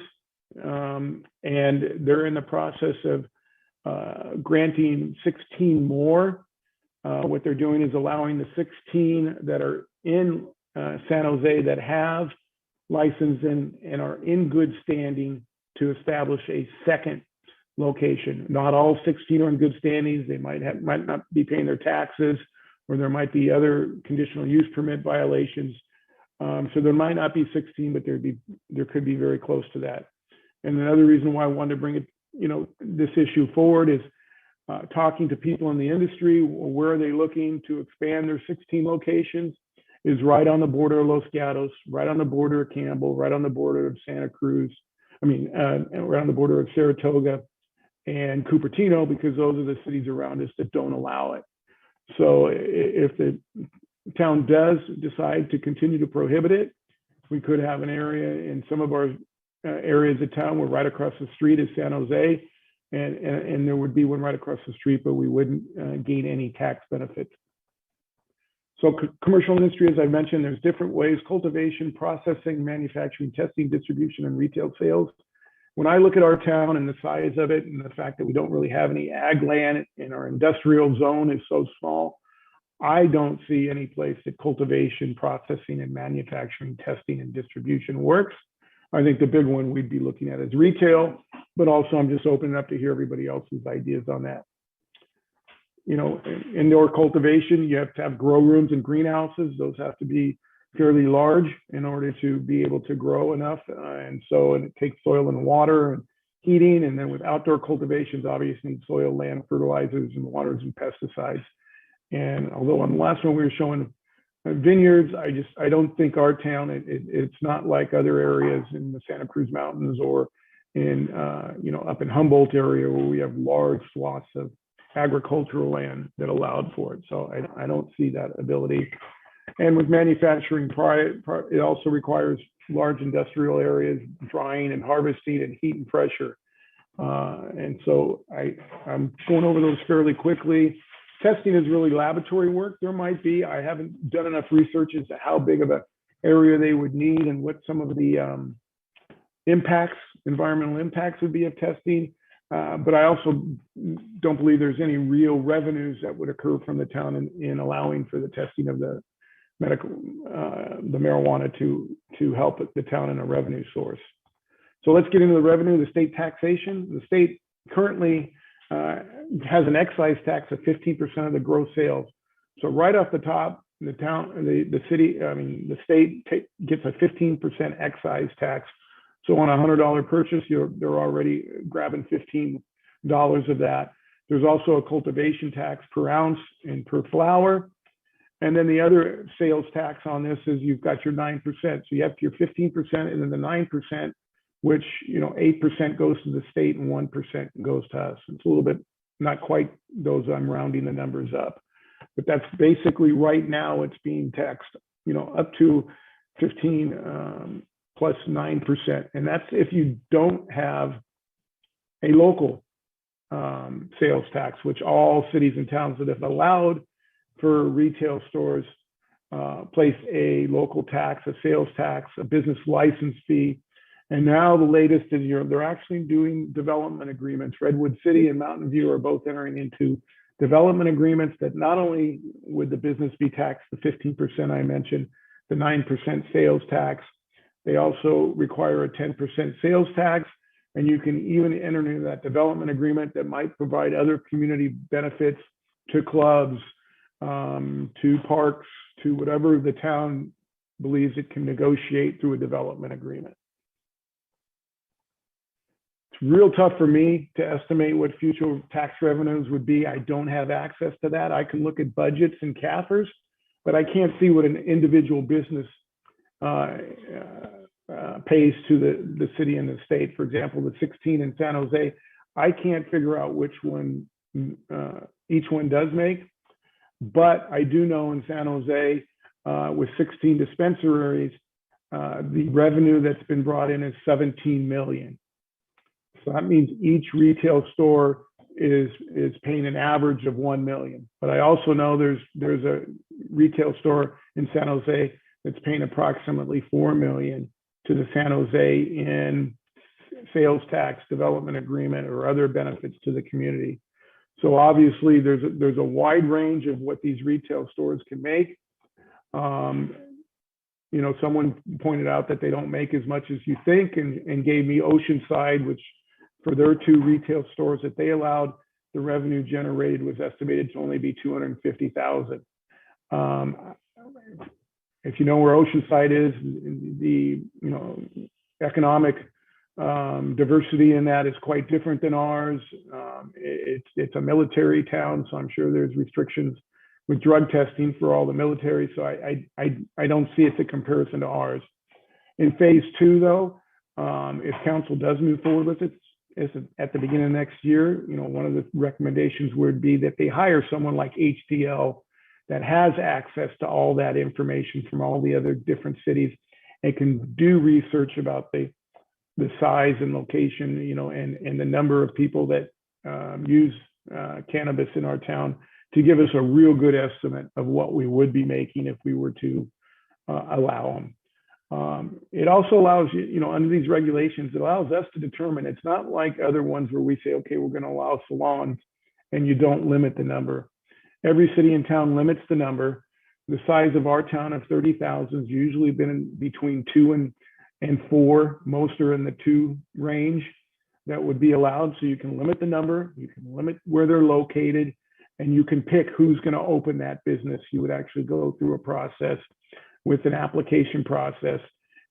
and they're in the process of granting 16 more. What they're doing is allowing the 16 that are in San Jose that have license and are in good standing to establish a second location. Not all 16 are in good standings. They might not be paying their taxes, or there might be other conditional use permit violations. So there might not be 16, but there could be very close to that. And another reason why I wanted to bring it, this issue forward is talking to people in the industry. Where are they looking to expand their 16 locations? Is right on the border of Los Gatos, right on the border of Campbell, right on the border of Santa Cruz. Right on the border of Saratoga and Cupertino, because those are the cities around us that don't allow it. So if the town does decide to continue to prohibit it, we could have an area in some of our areas of town where right across the street is San Jose, and there would be one right across the street, but we wouldn't gain any tax benefits. So commercial industry, as I mentioned, there's different ways: cultivation, processing, manufacturing, testing, distribution, and retail sales. When I look at our town and the size of it and the fact that we don't really have any ag land and our industrial zone is so small, I don't see any place that cultivation, processing, and manufacturing, testing, and distribution works. I think the big one we'd be looking at is retail, but also I'm just opening up to hear everybody else's ideas on that. You know, indoor cultivation, you have to have grow rooms and greenhouses. Those have to be fairly large in order to be able to grow enough. And it takes soil and water and heating. And then with outdoor cultivations, obviously soil, land, fertilizers, and waters and pesticides. And although on the last one we were showing vineyards, I don't think our town, it's not like other areas in the Santa Cruz Mountains or in, up in Humboldt area where we have large swaths of agricultural land that allowed for it. So I don't see that ability. And with manufacturing, it also requires large industrial areas, drying and harvesting and heat and pressure. And so I'm going over those fairly quickly. Testing is really laboratory work. There might be, I haven't done enough research as to how big of an area they would need and what some of the environmental impacts would be of testing. But I also don't believe there's any real revenues that would occur from the town in allowing for the testing of the marijuana to help the town in a revenue source. So let's get into the revenue, the state taxation. The state currently has an excise tax of 15% of the gross sales. So right off the top, the state gets a 15% excise tax. So on a $100 purchase, they're already grabbing $15 of that. There's also a cultivation tax per ounce and per flower. And then the other sales tax on this is you've got your 9%. So you have your 15% and then the 9%, which 8% goes to the state and 1% goes to us. It's a little bit, not quite those, I'm rounding the numbers up. But that's basically right now it's being taxed, up to 15 plus 9%. And that's if you don't have a local sales tax, which all cities and towns that have allowed for retail stores place a local tax, a sales tax, a business license fee. And now the latest is they're actually doing development agreements. Redwood City and Mountain View are both entering into development agreements that not only would the business be taxed the 15% I mentioned, the 9% sales tax, they also require a 10% sales tax. And you can even enter into that development agreement that might provide other community benefits to clubs, to parks, to whatever the town believes it can negotiate through a development agreement. It's real tough for me to estimate what future tax revenues would be. I don't have access to that. I can look at budgets and CAFRs, but I can't see what an individual business pays to the city and the state. For example, the 16 in San Jose, I can't figure out which one each one does make. But I do know in San Jose, with 16 dispensaries, the revenue that's been brought in is 17 million. So that means each retail store is paying an average of 1 million. But I also know there's a retail store in San Jose that's paying approximately 4 million to the San Jose in sales tax, development agreement, or other benefits to the community. So obviously there's a wide range of what these retail stores can make. Someone pointed out that they don't make as much as you think and gave me Oceanside, which for their 2 retail stores that they allowed, the revenue generated was estimated to only be $250,000. If you know where Oceanside is, the economic diversity in that is quite different than ours. It's a military town, so I'm sure there's restrictions with drug testing for all the military. So I don't see it's a comparison to ours. In phase 2, though, if council does move forward with it at the beginning of next year, one of the recommendations would be that they hire someone like HDL that has access to all that information from all the other different cities and can do research about the size and location, and the number of people that use cannabis in our town to give us a real good estimate of what we would be making if we were to allow them. It also allows under these regulations, it allows us to determine. It's not like other ones where we say, okay, we're going to allow salons and you don't limit the number. Every city and town limits the number. The size of our town of 30,000 has usually been between 2 and 4. Most are in the 2 range that would be allowed. So you can limit the number, you can limit where they're located, and you can pick who's going to open that business. You would actually go through a process with an application process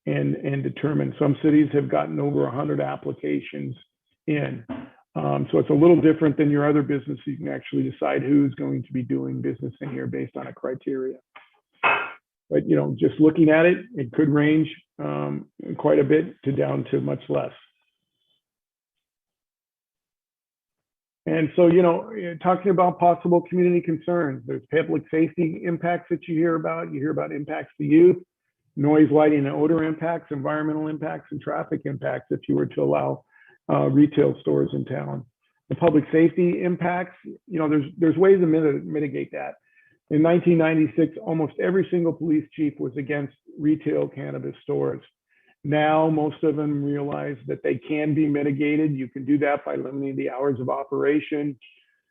and determine. Some cities have gotten over 100 applications in. So it's a little different than your other business. You can actually decide who's going to be doing business in here based on a criteria. But, you know, just looking at it, it could range quite a bit to down to much less. And so, you know, talking about possible community concerns, there's public safety impacts that you hear about. You hear about impacts to youth, noise, lighting, and odor impacts, environmental impacts, and traffic impacts if you were to allow retail stores in town. The public safety impacts, you know, there's ways to mitigate that. In 1996, almost every single police chief was against retail cannabis stores. Now, most of them realize that they can be mitigated. You can do that by limiting the hours of operation.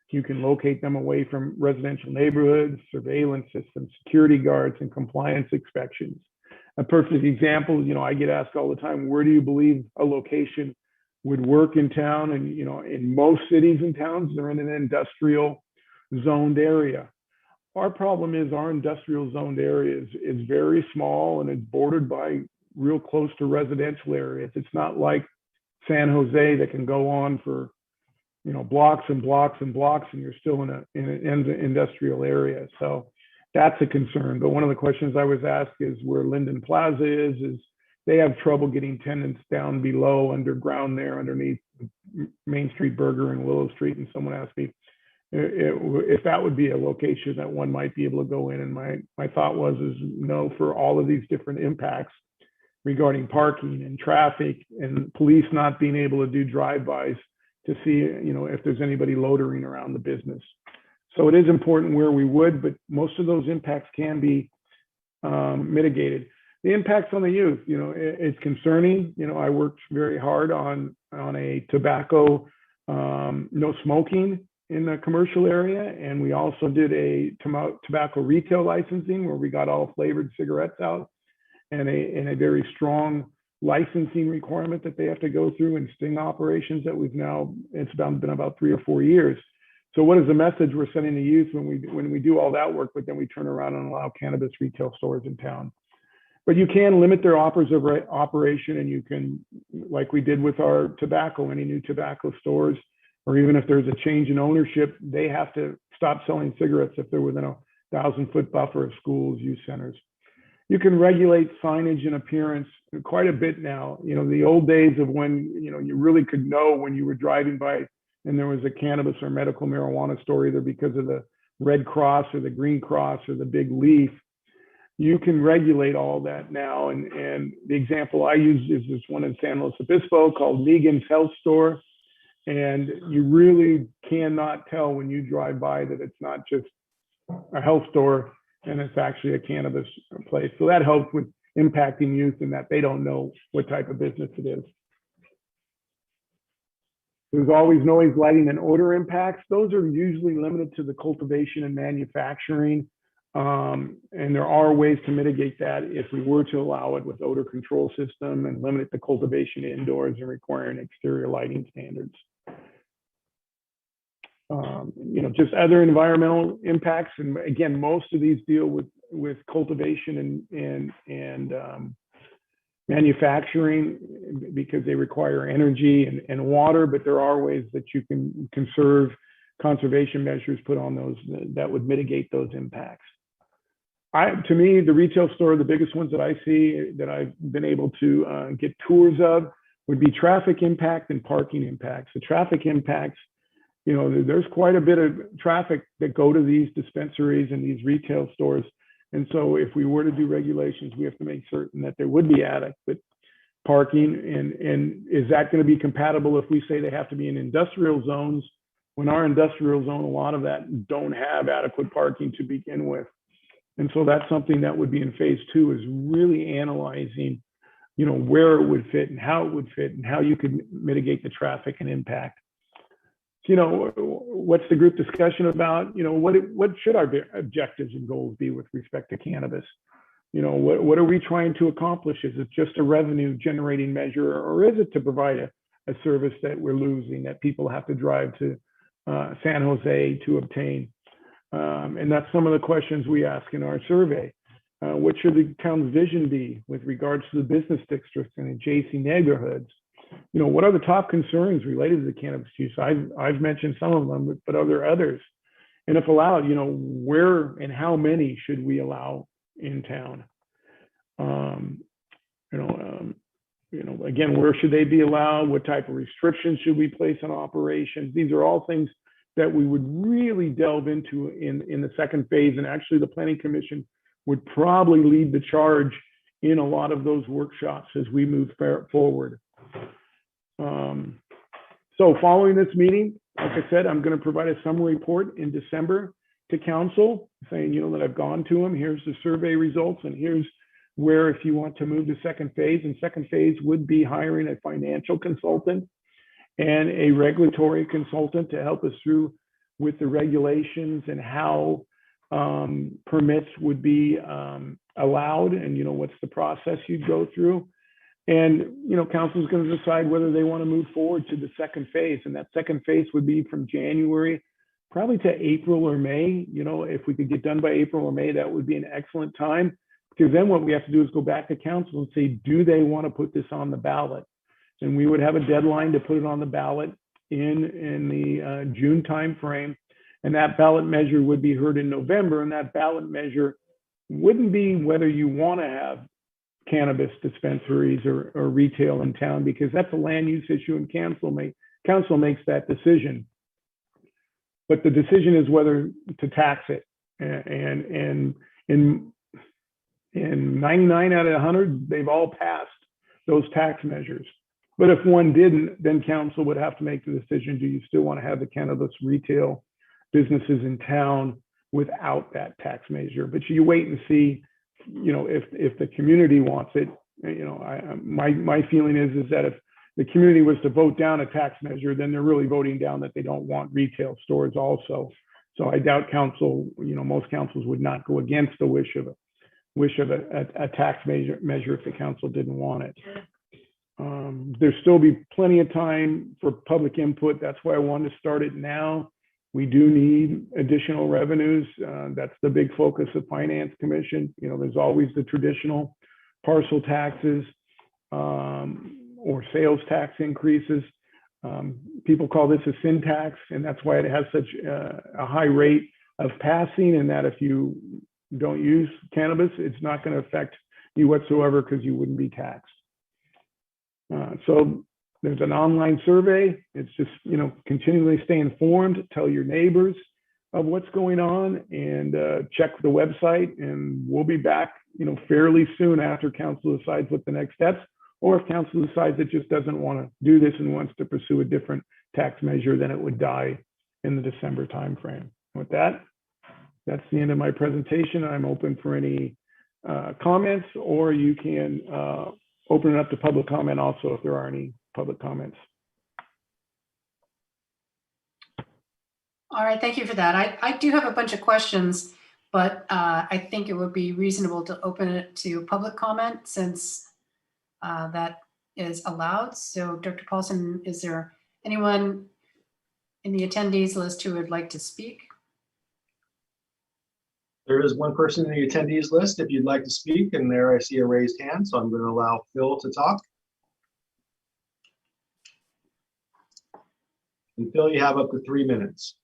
You can locate them away from residential neighborhoods, surveillance systems, security guards, and compliance inspections. A perfect example, you know, I get asked all the time, where do you believe a location would work in town? And, you know, in most cities and towns, they're in an industrial zoned area. Our problem is our industrial zoned area is very small and it's bordered by real close to residential areas. It's not like San Jose that can go on for, you know, blocks and blocks and blocks, and you're still in an industrial area. So that's a concern. But one of the questions I was asked is where Linden Plaza is they have trouble getting tenants down below underground there underneath Main Street Burger and Willow Street. And someone asked me if that would be a location that one might be able to go in. And my thought was no, for all of these different impacts regarding parking and traffic and police not being able to do drive-bys to see, you know, if there's anybody loitering around the business. So it is important where we would, but most of those impacts can be mitigated. The impacts on the youth, you know, it's concerning. You know, I worked very hard on a tobacco, no smoking in the commercial area. And we also did a tobacco retail licensing where we got all flavored cigarettes out. And a very strong licensing requirement that they have to go through in sting operations that it's been about 3 or 4 years. So what is the message we're sending to youth when we do all that work, but then we turn around and allow cannabis retail stores in town? But you can limit their hours of operation, and you can, like we did with our tobacco, any new tobacco stores, or even if there's a change in ownership, they have to stop selling cigarettes if they're within a 1,000-foot buffer of schools, youth centers. You can regulate signage and appearance quite a bit now. You know, the old days of when, you know, you really could know when you were driving by and there was a cannabis or medical marijuana store, either because of the red cross or the green cross or the big leaf. You can regulate all that now. And the example I use is this one in San Luis Obispo called Megan's Health Store. And you really cannot tell when you drive by that it's not just a health store and it's actually a cannabis place. So that helps with impacting youth in that they don't know what type of business it is. There's always noise, lighting, and odor impacts. Those are usually limited to the cultivation and manufacturing. And there are ways to mitigate that if we were to allow it with odor control system and limit the cultivation indoors and requiring exterior lighting standards. You know, just other environmental impacts. And again, most of these deal with cultivation and manufacturing because they require energy and water, but there are ways that you can conservation measures put on those that would mitigate those impacts. To me, the retail store, the biggest ones that I see that I've been able to get tours of would be traffic impact and parking impacts. The traffic impacts, you know, there's quite a bit of traffic that go to these dispensaries and these retail stores. And so if we were to do regulations, we have to make certain that there would be adequate parking. And is that going to be compatible if we say they have to be in industrial zones? When our industrial zone, a lot of that don't have adequate parking to begin with. And so that's something that would be in phase 2 is really analyzing, you know, where it would fit and how it would fit and how you could mitigate the traffic and impact. what's the group discussion about? What should our objectives and goals be with respect to cannabis? What are we trying to accomplish? Is it just a revenue generating measure, or is it to provide a service that we're losing, that people have to drive to San Jose to obtain? And that's some of the questions we ask in our survey. What should the town's vision be with regards to the business districts and adjacent neighborhoods? What are the top concerns related to the cannabis use? I've mentioned some of them, but are there others? And if allowed, where and how many should we allow in town? Again, where should they be allowed? What type of restrictions should we place on operations? These are all things that we would really delve into in the second phase. And actually, the Planning Commission would probably lead the charge in a lot of those workshops as we move forward. So following this meeting, like I said, I'm going to provide a summary report in December to council saying, that I've gone to them. Here's the survey results, and here's where, if you want to move to second phase, and second phase would be hiring a financial consultant and a regulatory consultant to help us through with the regulations and how permits would be allowed, and what's the process you'd go through. And council is going to decide whether they want to move forward to the second phase, and that second phase would be from January probably to April or May. If we could get done by April or May, that would be an excellent time, because then what we have to do is go back to council and say, do they want to put this on the ballot? And we would have a deadline to put it on the ballot in the June timeframe. And that ballot measure would be heard in November. And that ballot measure wouldn't be whether you want to have cannabis dispensaries or retail in town, because that's a land use issue, and council makes that decision. But the decision is whether to tax it. And in 99 out of 100, they've all passed those tax measures. But if one didn't, then council would have to make the decision: do you still want to have the cannabis retail businesses in town without that tax measure? But you wait and see, if the community wants it. My feeling is that if the community was to vote down a tax measure, then they're really voting down that they don't want retail stores also. So I doubt council, most councils would not go against the wish of a tax measure if the council didn't want it. There'll still be plenty of time for public input. That's why I wanted to start it now. We do need additional revenues. That's the big focus of Finance Commission. There's always the traditional parcel taxes or sales tax increases. People call this a sin tax, and that's why it has such a high rate of passing, and that if you don't use cannabis, it's not going to affect you whatsoever because you wouldn't be taxed. So there's an online survey. It's just, continually stay informed, tell your neighbors of what's going on, and check the website. And we'll be back, fairly soon after council decides what the next steps, or if council decides it just doesn't want to do this and wants to pursue a different tax measure, then it would die in the December timeframe. With that, that's the end of my presentation. I'm open for any comments, or you can open it up to public comment also if there are any public comments. All right, thank you for that. I do have a bunch of questions, but I think it would be reasonable to open it to public comment since that is allowed. So Dr. Paulson, is there anyone in the attendees list who would like to speak? There is one person in the attendees list if you'd like to speak, and there I see a raised hand, so I'm going to allow Phil to talk. And Phil, you have up to 3 minutes.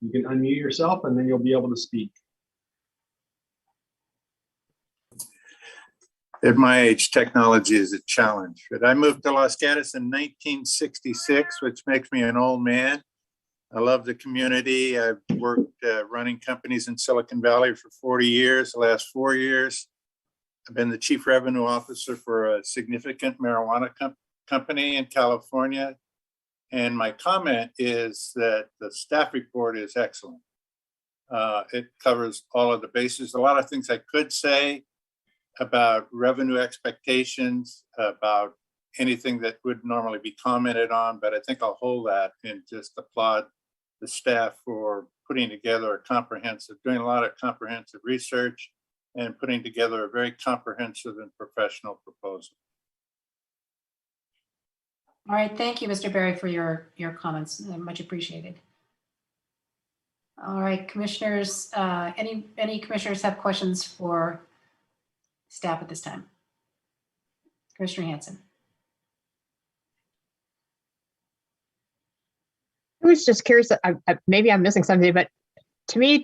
You can unmute yourself and then you'll be able to speak. At my age, technology is a challenge. But I moved to Los Gatos in 1966, which makes me an old man. I love the community. I've worked running companies in Silicon Valley for 40 years. The last 4 years, I've been the chief revenue officer for a significant marijuana company in California. And my comment is that the staff report is excellent. It covers all of the bases. A lot of things I could say about revenue expectations, about anything that would normally be commented on, but I think I'll hold that and just applaud the staff for putting together doing a lot of comprehensive research and putting together a very comprehensive and professional proposal. All right, thank you, Mr. Berry, for your comments. Much appreciated. All right, commissioners, any commissioners have questions for staff at this time? Commissioner Hanson. I was just curious, maybe I'm missing something, but to me,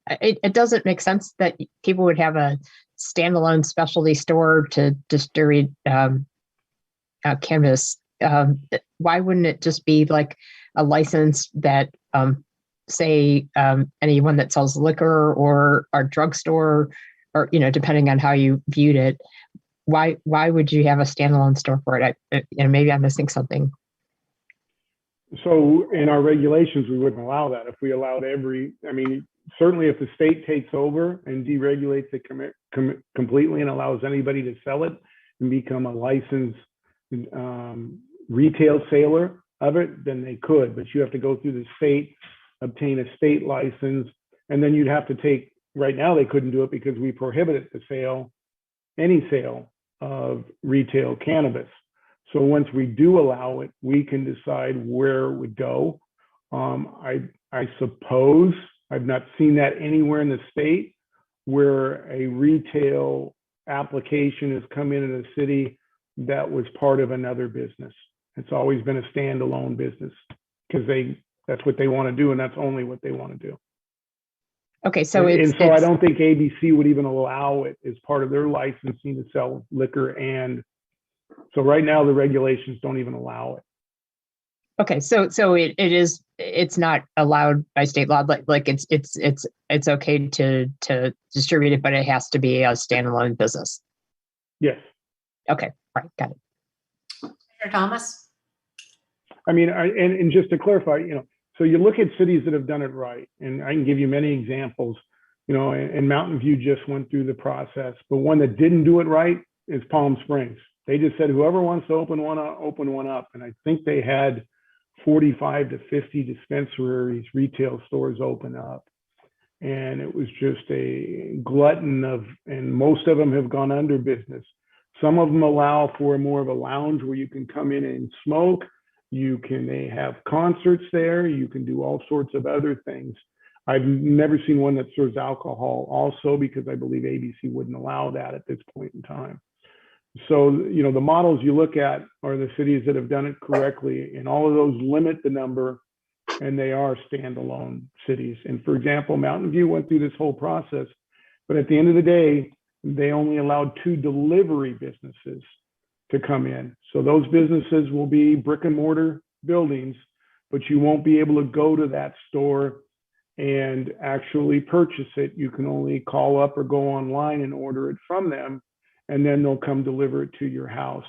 it doesn't make sense that people would have a standalone specialty store to distribute cannabis. Why wouldn't it just be like a license that, say, anyone that sells liquor or a drugstore, or, depending on how you viewed it, why would you have a standalone store for it? And maybe I'm missing something. So in our regulations, we wouldn't allow that. If we allowed certainly if the state takes over and deregulates it completely and allows anybody to sell it and become a licensed retail sailor of it, then they could, but you have to go through the state, obtain a state license, and then you'd have to take, right now they couldn't do it because we prohibited any sale of retail cannabis. So once we do allow it, we can decide where it would go. I suppose, I've not seen that anywhere in the state where a retail application has come into the city that was part of another business. It's always been a standalone business because that's what they want to do, and that's only what they want to do. Okay, so I don't think ABC would even allow it as part of their licensing to sell liquor, and so right now the regulations don't even allow it. Okay, so it's not allowed by state law, like it's okay to distribute it, but it has to be a standalone business. Yes. Okay, right, got it. Mr. Thomas. And just to clarify, so you look at cities that have done it right, and I can give you many examples, and Mountain View just went through the process, but one that didn't do it right is Palm Springs. They just said, whoever wants to open one up. And I think they had 45 to 50 dispensaries, retail stores open up. And it was just a glutton and most of them have gone under business. Some of them allow for more of a lounge where you can come in and smoke. They have concerts there. You can do all sorts of other things. I've never seen one that serves alcohol also, because I believe ABC wouldn't allow that at this point in time. So, the models you look at are the cities that have done it correctly, and all of those limit the number, and they are standalone cities. And for example, Mountain View went through this whole process, but at the end of the day, they only allowed 2 delivery businesses to come in. So those businesses will be brick and mortar buildings, but you won't be able to go to that store and actually purchase it. You can only call up or go online and order it from them, and then they'll come deliver it to your house.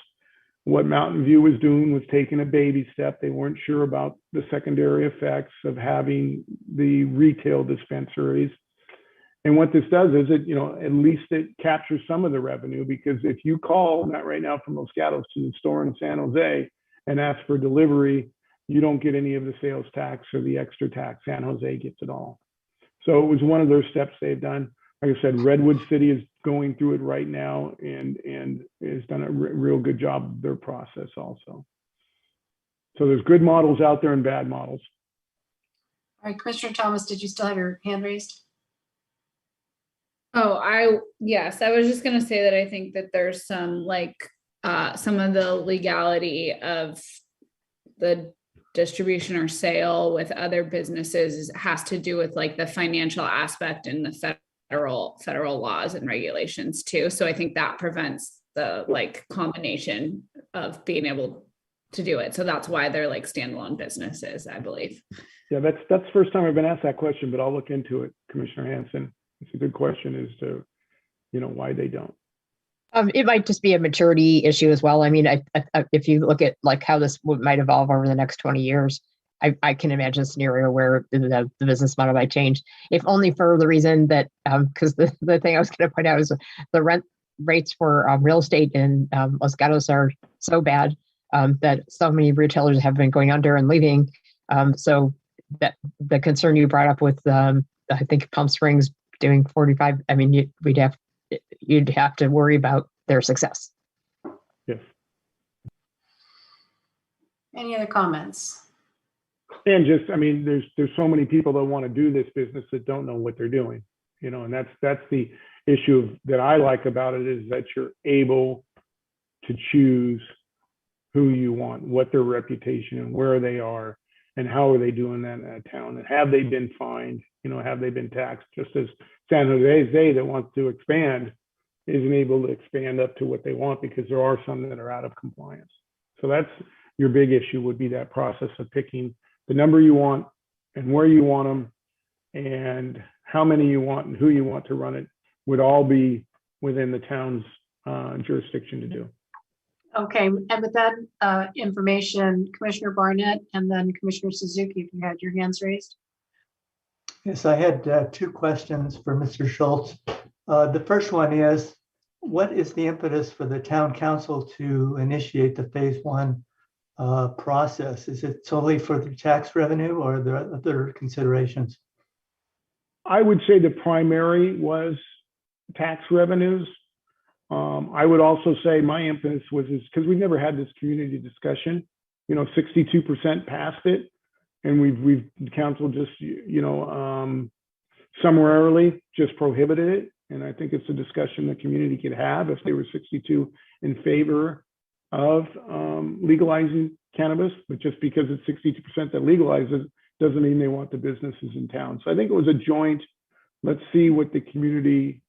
What Mountain View was doing was taking a baby step. They weren't sure about the secondary effects of having the retail dispensaries. And what this does is at least it captures some of the revenue, because if you call, not right now, from Los Gatos to the store in San Jose and ask for delivery, you don't get any of the sales tax or the extra tax. San Jose gets it all. So it was one of their steps they've done. Like I said, Redwood City is going through it right now and has done a real good job of their process also. So there's good models out there and bad models. All right, Commissioner Thomas, did you still have your hand raised? Oh, yes, I was just gonna say that I think that there's some some of the legality of the distribution or sale with other businesses has to do with the financial aspect and the federal laws and regulations too. So I think that prevents the combination of being able to do it. So that's why they're standalone businesses, I believe. Yeah, that's the first time I've been asked that question, but I'll look into it, Commissioner Hanson. It's a good question as to, why they don't. It might just be a maturity issue as well. If you look at how this might evolve over the next 20 years, I can imagine a scenario where the business model might change, if only for the reason that, because the thing I was going to point out is the rent rates for real estate in Los Gatos are so bad that so many retailers have been going under and leaving. So that the concern you brought up with, I think Palm Springs doing 45, I mean, you'd have to worry about their success. Yes. Any other comments? And just, I mean, there's so many people that want to do this business that don't know what they're doing, you know, and that's the issue that I like about it, is that you're able to choose who you want, what their reputation and where they are, and how are they doing that in a town, and have they been fined, you know, have they been taxed? Just as San Jose that wants to expand isn't able to expand up to what they want because there are some that are out of compliance. So that's your big issue, would be that process of picking the number you want and where you want them and how many you want and who you want to run it, would all be within the town's jurisdiction to do. Okay, and with that information, Commissioner Barnett and then Commissioner Suzuki, if you had your hands raised. Yes, I had two questions for Mr. Schultz. The first one is, what is the impetus for the town council to initiate the phase one process? Is it solely for the tax revenue, or are there other considerations? I would say the primary was tax revenues. I would also say my impetus was because we've never had this community discussion. You know, 62% passed it, and the council just, you know, summarily just prohibited it. And I think it's a discussion the community could have if they were 62 in favor of legalizing cannabis, but just because it's 62% that legalizes doesn't mean they want the businesses in town. So I think it was a joint, let's see what the community,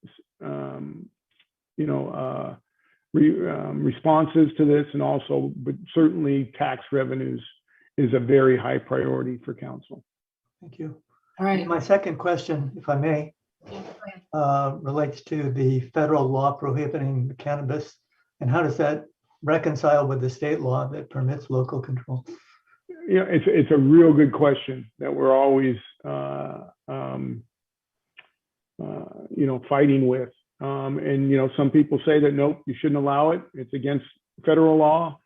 responses to this, and also, but certainly tax revenues is a very high priority for council. Thank you. All right. My second question, if I may, relates to the federal law prohibiting cannabis, and how does that reconcile with the state law that permits local control? Yeah, it's a real good question that we're always, fighting with. And, you know, some people say that, nope, you shouldn't allow it. It's against federal law.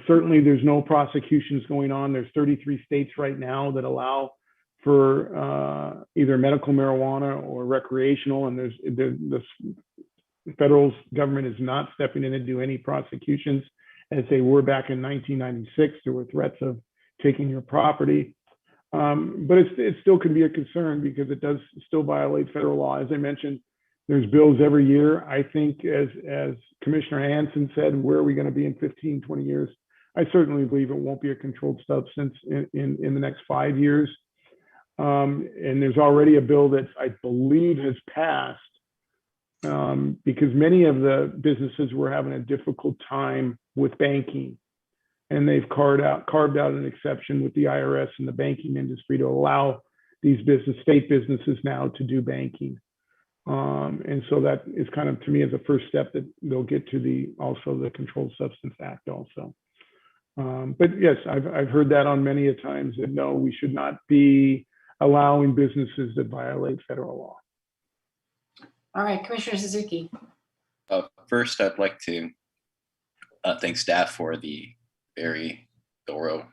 Certainly there's no prosecutions going on. There's 33 states right now that allow for either medical marijuana or recreational. And the federal government is not stepping in to do any prosecutions, as they were back in 1996. There were threats of taking your property. But it still can be a concern because it does still violate federal law. As I mentioned, there's bills every year. I think as Commissioner Hanson said, where are we going to be in 15, 20 years? I certainly believe it won't be a controlled substance in the next 5 years. And there's already a bill that I believe has passed because many of the businesses were having a difficult time with banking. And they've carved out an exception with the IRS and the banking industry to allow these state businesses now to do banking. And so that is kind of, to me, as a first step that they'll get to also the Controlled Substance Act also. But yes, I've heard that on many a times, that no, we should not be allowing businesses that violate federal law. All right, Commissioner Suzuki. First, I'd like to thank staff for the very thorough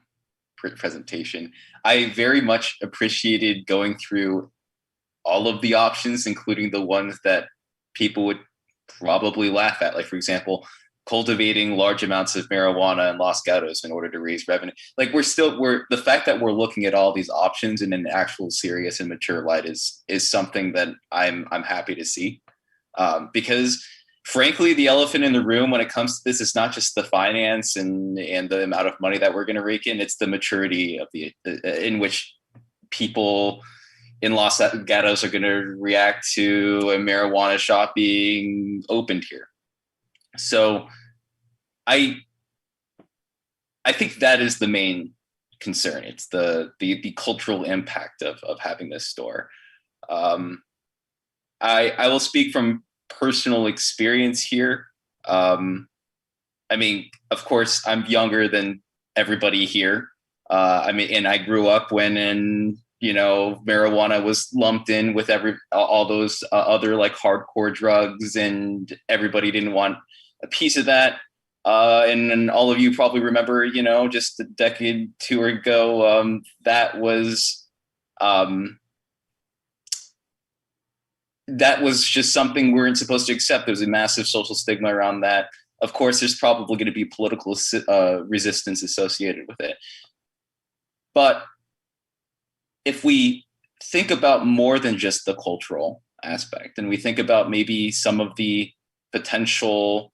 presentation. I very much appreciated going through all of the options, including the ones that people would probably laugh at. Like, for example, cultivating large amounts of marijuana in Los Gatos in order to raise revenue. Like, the fact that we're looking at all these options in an actual serious and mature light is something that I'm happy to see. Because frankly, the elephant in the room when it comes to this is not just the finance and the amount of money that we're going to rake in, it's the maturity of in which people in Los Gatos are going to react to a marijuana shop being opened here. So I think that is the main concern. It's the cultural impact of having this store. I will speak from personal experience here. I mean, of course, I'm younger than everybody here. And I grew up when in marijuana was lumped in with all those other like hardcore drugs, and everybody didn't want a piece of that. And then all of you probably remember, just a decade, two ago, that was just something we weren't supposed to accept. There was a massive social stigma around that. Of course, there's probably going to be political resistance associated with it. But if we think about more than just the cultural aspect, and we think about maybe some of the potential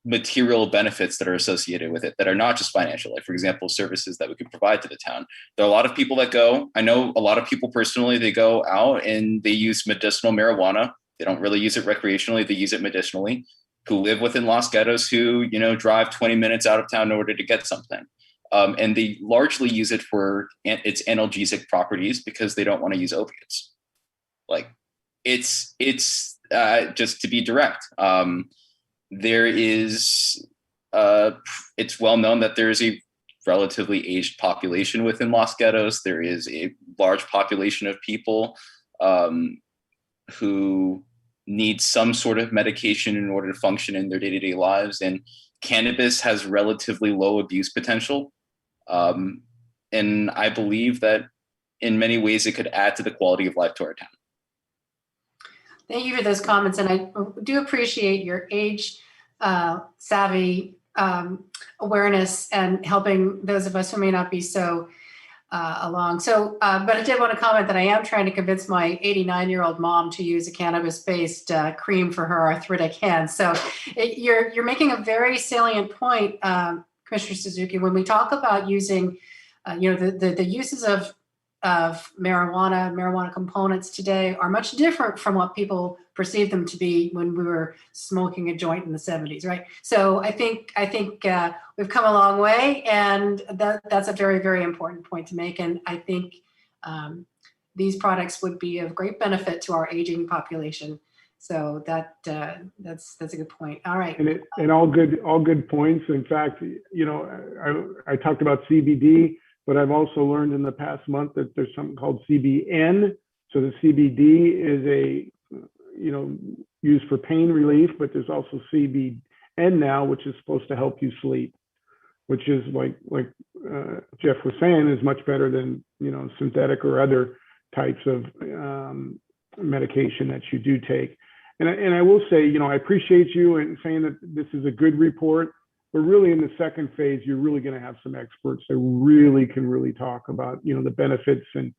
material benefits that are associated with it that are not just financial, like, for example, services that we can provide to the town. There are a lot of people that go, I know a lot of people personally, they go out and they use medicinal marijuana. They don't really use it recreationally, they use it medicinally, who live within Los Gatos, who, drive 20 minutes out of town in order to get something. And they largely use it for its analgesic properties because they don't want to use opiates. Like, it's just to be direct. It's well known that there is a relatively aged population within Los Gatos. There is a large population of people who need some sort of medication in order to function in their day-to-day lives. And cannabis has relatively low abuse potential. And I believe that in many ways it could add to the quality of life to our town. Thank you for those comments, and I do appreciate your age savvy awareness and helping those of us who may not be so along. So, but I did want to comment that I am trying to convince my 89-year-old mom to use a cannabis-based cream for her arthritic hands. So you're making a very salient point, Commissioner Suzuki, when we talk about using, the uses of marijuana components today are much different from what people perceived them to be when we were smoking a joint in the 70s, right? So I think we've come a long way, and that's a very, very important point to make. And I think these products would be of great benefit to our aging population. So that's a good point. All right. And all good points. In fact, I talked about CBD, but I've also learned in the past month that there's something called CBN. So the CBD is used for pain relief, but there's also CBN now, which is supposed to help you sleep, which is like Jeff was saying, is much better than, synthetic or other types of medication that you do take. And I will say, I appreciate you and saying that this is a good report. But really, in the second phase, you're really going to have some experts that really can talk about, the benefits and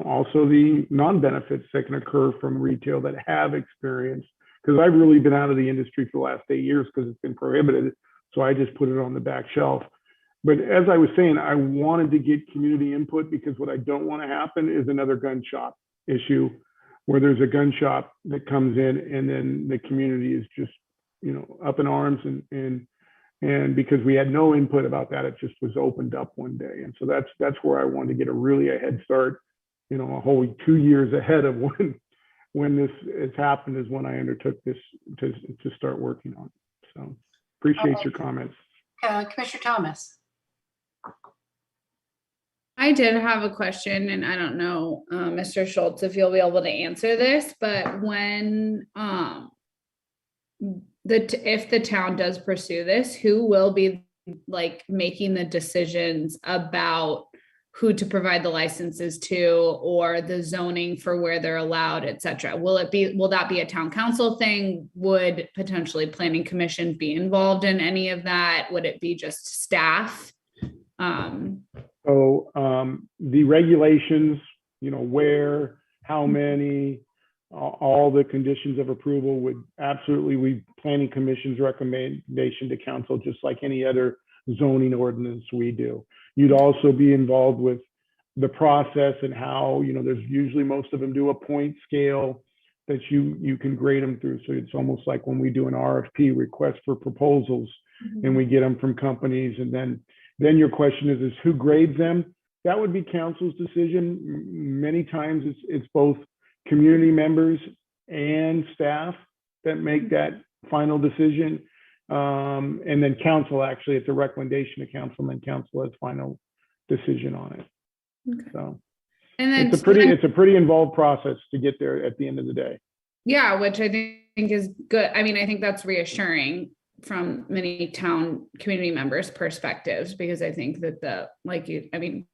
also the non-benefits that can occur from retail that have experience. Because I've really been out of the industry for the last 8 years because it's been prohibited. So I just put it on the back shelf. But as I was saying, I wanted to get community input, because what I don't want to happen is another gun shop issue where there's a gun shop that comes in and then the community is just up in arms, and because we had no input about that, it just was opened up one day. And so that's where I wanted to get a head start, a whole 2 years ahead of when this has happened, is when I undertook this to start working on it. So appreciate your comments. Commissioner Thomas. I did have a question, and I don't know, Mr. Schultz, if you'll be able to answer this, but when if the town does pursue this, who will be making the decisions about who to provide the licenses to, or the zoning for where they're allowed, et cetera? Will that be a town council thing? Would potentially planning commission be involved in any of that? Would it be just staff? So the regulations, where, how many, all the conditions of approval would absolutely be planning commission's recommendation to council, just like any other zoning ordinance we do. You'd also be involved with the process and how, there's usually, most of them do a point scale that you can grade them through. So it's almost like when we do an RFP, request for proposals, and we get them from companies, and then your question is who grades them? That would be council's decision. Many times it's both community members and staff that make that final decision. And then council, actually, it's a recommendation to council, and then council has final decision on it. Okay. So And then it's a pretty involved process to get there at the end of the day. yeah, which I think is good. I mean, I think that's reassuring from many town community members' perspectives, because I think that when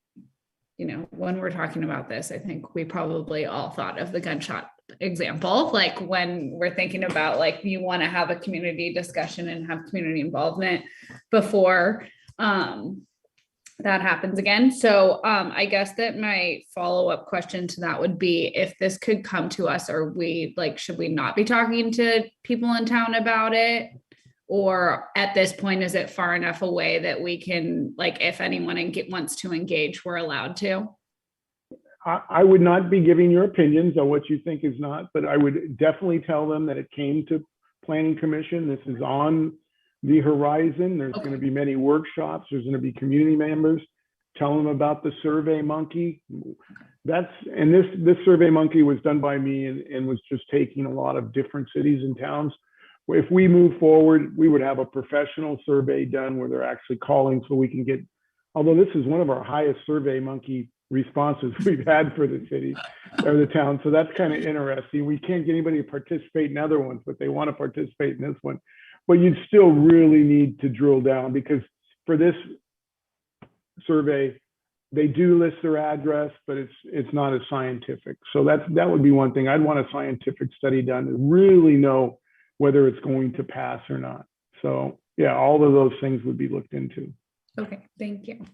we're talking about this, I think we probably all thought of the gunshot example. Like when we're thinking about like, you want to have a community discussion and have community involvement before that happens again. So I guess that my follow-up question to that would be, if this could come to us, should we not be talking to people in town about it? Or at this point, is it far enough away that we can, like, if anyone wants to engage, we're allowed to? I would not be giving your opinions on what you think is not, but I would definitely tell them that it came to Planning Commission. This is on the horizon. There's going to be many workshops. There's going to be community members. Tell them about the Survey Monkey. This Survey Monkey was done by me and was just taking a lot of different cities and towns. If we move forward, we would have a professional survey done where they're actually calling, so we can get, although this is one of our highest Survey Monkey responses we've had for the city or the town. So that's kind of interesting. We can't get anybody to participate in other ones, but they want to participate in this one. But you'd still really need to drill down, because for this survey, they do list their address, but it's not as scientific. So that would be one thing. I'd want a scientific study done to really know whether it's going to pass or not. So yeah, all of those things would be looked into. Okay, thank you.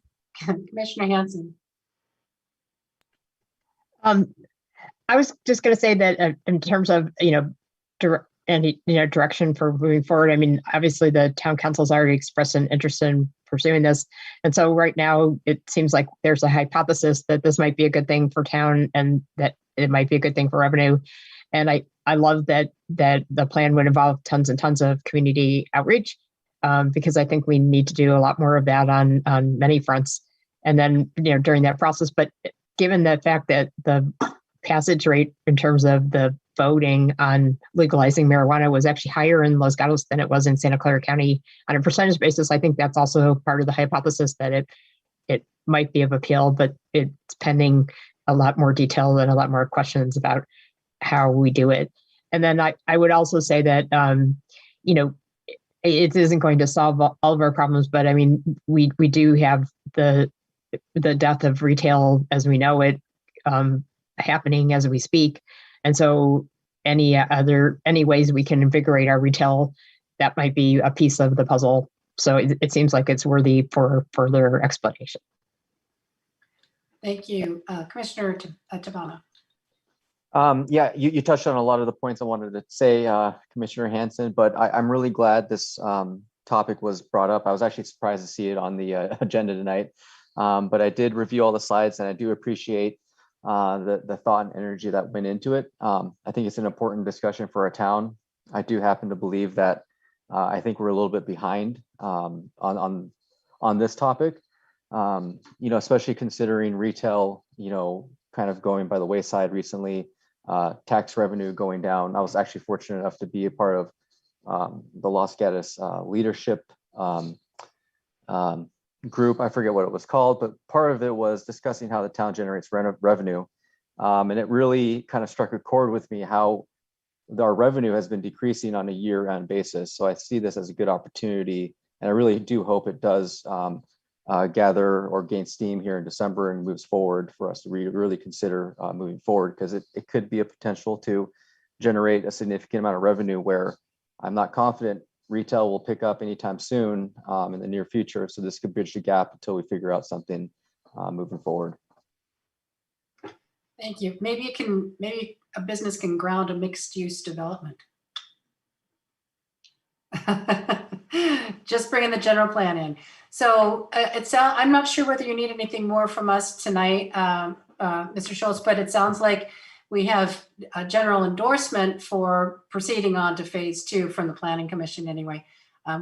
Commissioner Hanson. I was just going to say that in terms of, direction for moving forward. I mean, obviously the town council's already expressed an interest in pursuing this. And so right now it seems like there's a hypothesis that this might be a good thing for town and that it might be a good thing for revenue. And I love that the plan would involve tons and tons of community outreach, because I think we need to do a lot more of that on many fronts. And then, during that process, but given the fact that the passage rate in terms of the voting on legalizing marijuana was actually higher in Los Gatos than it was in Santa Clara County on a percentage basis, I think that's also part of the hypothesis that it might be of appeal, but it's pending a lot more detail and a lot more questions about how we do it. And then I would also say that, it isn't going to solve all of our problems, but I mean, we do have the death of retail as we know it happening as we speak. And so any ways we can invigorate our retail, that might be a piece of the puzzle. So it seems like it's worthy for further explanation. Thank you. Commissioner Tabana. Yeah, you touched on a lot of the points I wanted to say, Commissioner Hanson, but I'm really glad this topic was brought up. I was actually surprised to see it on the agenda tonight, but I did review all the slides and I do appreciate the thought and energy that went into it. I think it's an important discussion for our town. I do happen to believe that I think we're a little bit behind on this topic, especially considering retail, kind of going by the wayside recently, tax revenue going down. I was actually fortunate enough to be a part of the Los Gatos leadership group. I forget what it was called, but part of it was discussing how the town generates revenue. And it really kind of struck a chord with me how our revenue has been decreasing on a year-end basis. So I see this as a good opportunity, and I really do hope it does gather or gain steam here in December and moves forward for us to really consider moving forward, because it could be a potential to generate a significant amount of revenue where I'm not confident retail will pick up anytime soon in the near future. So this could bridge the gap until we figure out something moving forward. Thank you. Maybe a business can ground a mixed use development. Just bringing the general plan in. So I'm not sure whether you need anything more from us tonight, Mr. Schultz, but it sounds like we have a general endorsement for proceeding on to phase 2 from the Planning Commission anyway.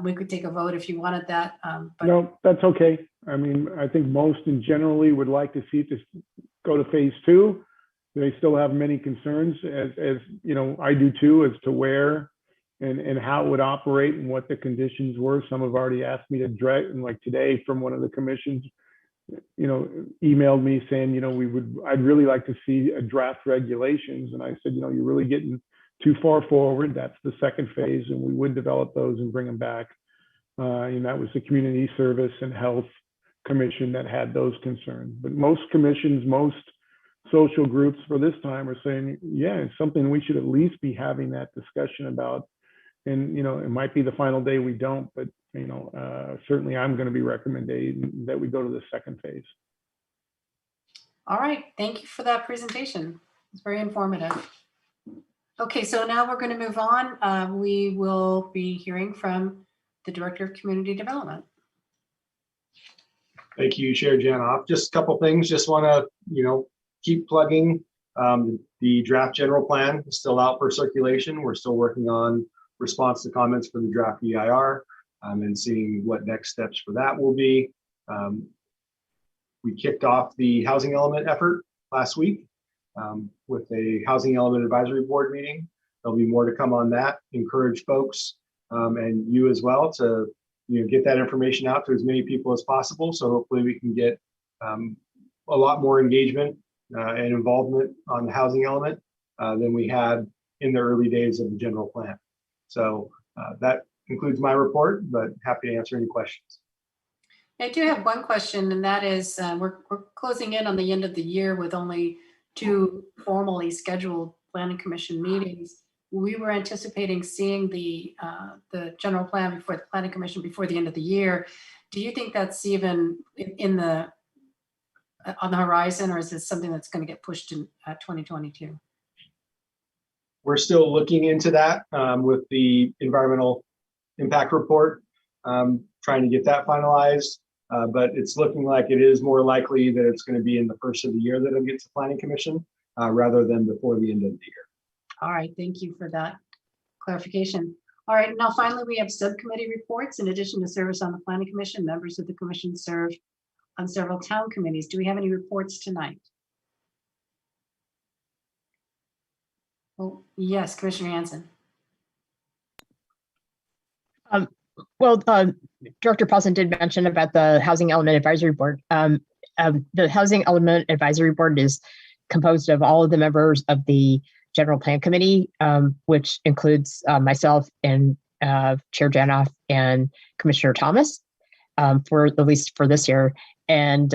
We could take a vote if you wanted that. But no, that's okay. I mean, I think most in generally would like to see it just go to phase 2. They still have many concerns, as I do too, as to where and how it would operate and what the conditions were. Some have already asked me to direct, and like today from one of the commissions, emailed me saying, I'd really like to see a draft regulations. And I said, you're really getting too far forward. That's the second phase, and we would develop those and bring them back. And that was the Community Service and Health Commission that had those concerns. But most commissions, most social groups for this time are saying, yeah, it's something we should at least be having that discussion about. And, it might be the final day we don't, but, certainly I'm going to be recommending that we go to the second phase. All right, thank you for that presentation. It's very informative. Okay, so now we're going to move on. We will be hearing from the Director of Community Development. Thank you, Chair Janoff. Just a couple things. Just want to, keep plugging. The draft general plan is still out for circulation. We're still working on response to comments for the draft EIR and seeing what next steps for that will be. We kicked off the housing element effort last week with a housing element advisory board meeting. There'll be more to come on that. Encourage folks and you as well to get that information out to as many people as possible. So hopefully we can get a lot more engagement and involvement on the housing element than we had in the early days of the general plan. So that concludes my report, but happy to answer any questions. I do have one question, and that is we're closing in on the end of the year with only 2 formally scheduled Planning Commission meetings. We were anticipating seeing the general plan before the Planning Commission before the end of the year. Do you think that's even on the horizon, or is this something that's going to get pushed in 2022? We're still looking into that with the environmental impact report, trying to get that finalized. But it's looking like it is more likely that it's going to be in the first of the year that it'll get to Planning Commission rather than before the end of the year. All right, thank you for that clarification. All right, now finally, we have subcommittee reports. In addition to service on the Planning Commission, members of the commission serve on several town committees. Do we have any reports tonight? Oh, yes, Commissioner Hanson. Well, Director Paulson did mention about the Housing Element Advisory Board. The Housing Element Advisory Board is composed of all of the members of the General Plan Committee, which includes myself and Chair Janoff and Commissioner Thomas, for at least for this year. And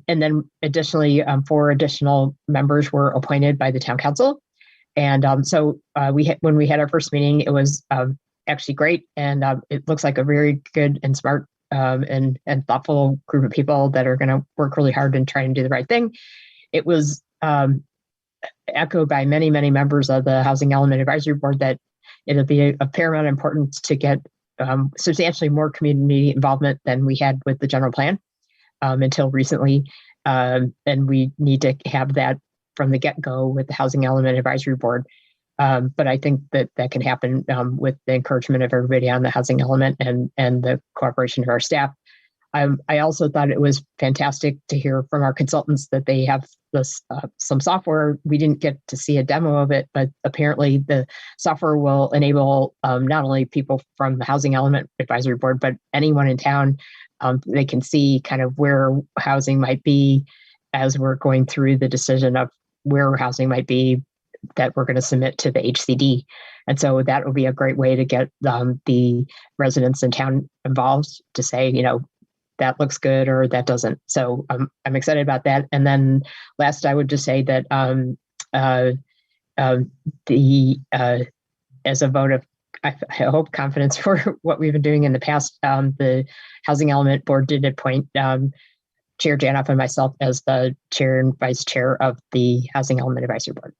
then additionally, 4 additional members were appointed by the Town Council. And so when we had our first meeting, it was actually great. And it looks like a very good and smart and thoughtful group of people that are going to work really hard and try and do the right thing. It was echoed by many, many members of the Housing Element Advisory Board that it'll be a paramount importance to get substantially more community involvement than we had with the general plan until recently. And we need to have that from the get-go with the Housing Element Advisory Board. But I think that can happen with the encouragement of everybody on the housing element and the cooperation of our staff. I also thought it was fantastic to hear from our consultants that they have this some software. We didn't get to see a demo of it, but apparently the software will enable not only people from the Housing Element Advisory Board, but anyone in town. They can see kind of where housing might be as we're going through the decision of where housing might be that we're going to submit to the HCD. And so that will be a great way to get the residents in town involved to say, that looks good or that doesn't. So I'm excited about that. And then last, I would just say that as a vote of, I hope, confidence for what we've been doing in the past, the Housing Element Board did appoint Chair Janoff and myself as the chair and vice chair of the Housing Element Advisory Board.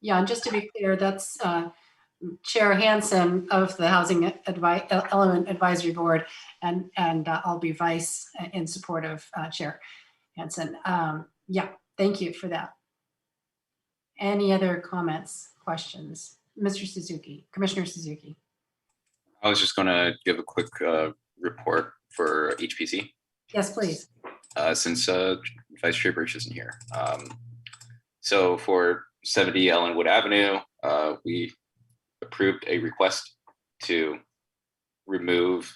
Yeah, and just to be clear, that's Chair Hanson of the Housing Element Advisory Board, and I'll be vice in support of Chair Hanson. Yeah, thank you for that. Any other comments, questions? Mr. Suzuki, Commissioner Suzuki. I was just going to give a quick report for HPC. Yes, please. Since Vice Chair Birch isn't here. So for 70 Ellenwood Avenue, we approved a request to remove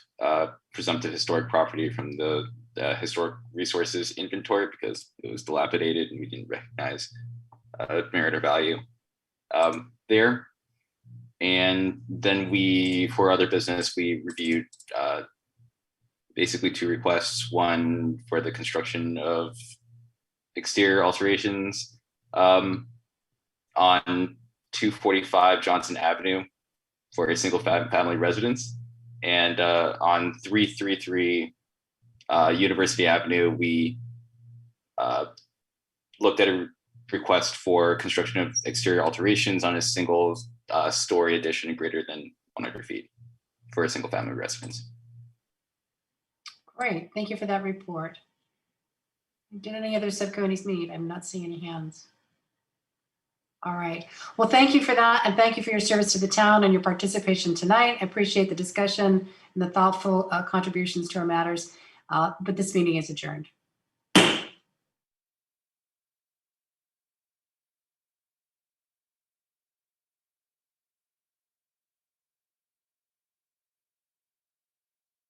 presumptive historic property from the historic resources inventory because it was dilapidated and we didn't recognize merit or value there. And then for other business, we reviewed basically two requests, one for the construction of exterior alterations on 245 Johnson Avenue for a single family residence. And on 333 University Avenue, we looked at a request for construction of exterior alterations on a single story addition greater than 100 feet for a single family residence. Great, thank you for that report. Did any other subcommittees meet? I'm not seeing any hands. All right, well, thank you for that, and thank you for your service to the town and your participation tonight. I appreciate the discussion and the thoughtful contributions to our matters, but this meeting is adjourned.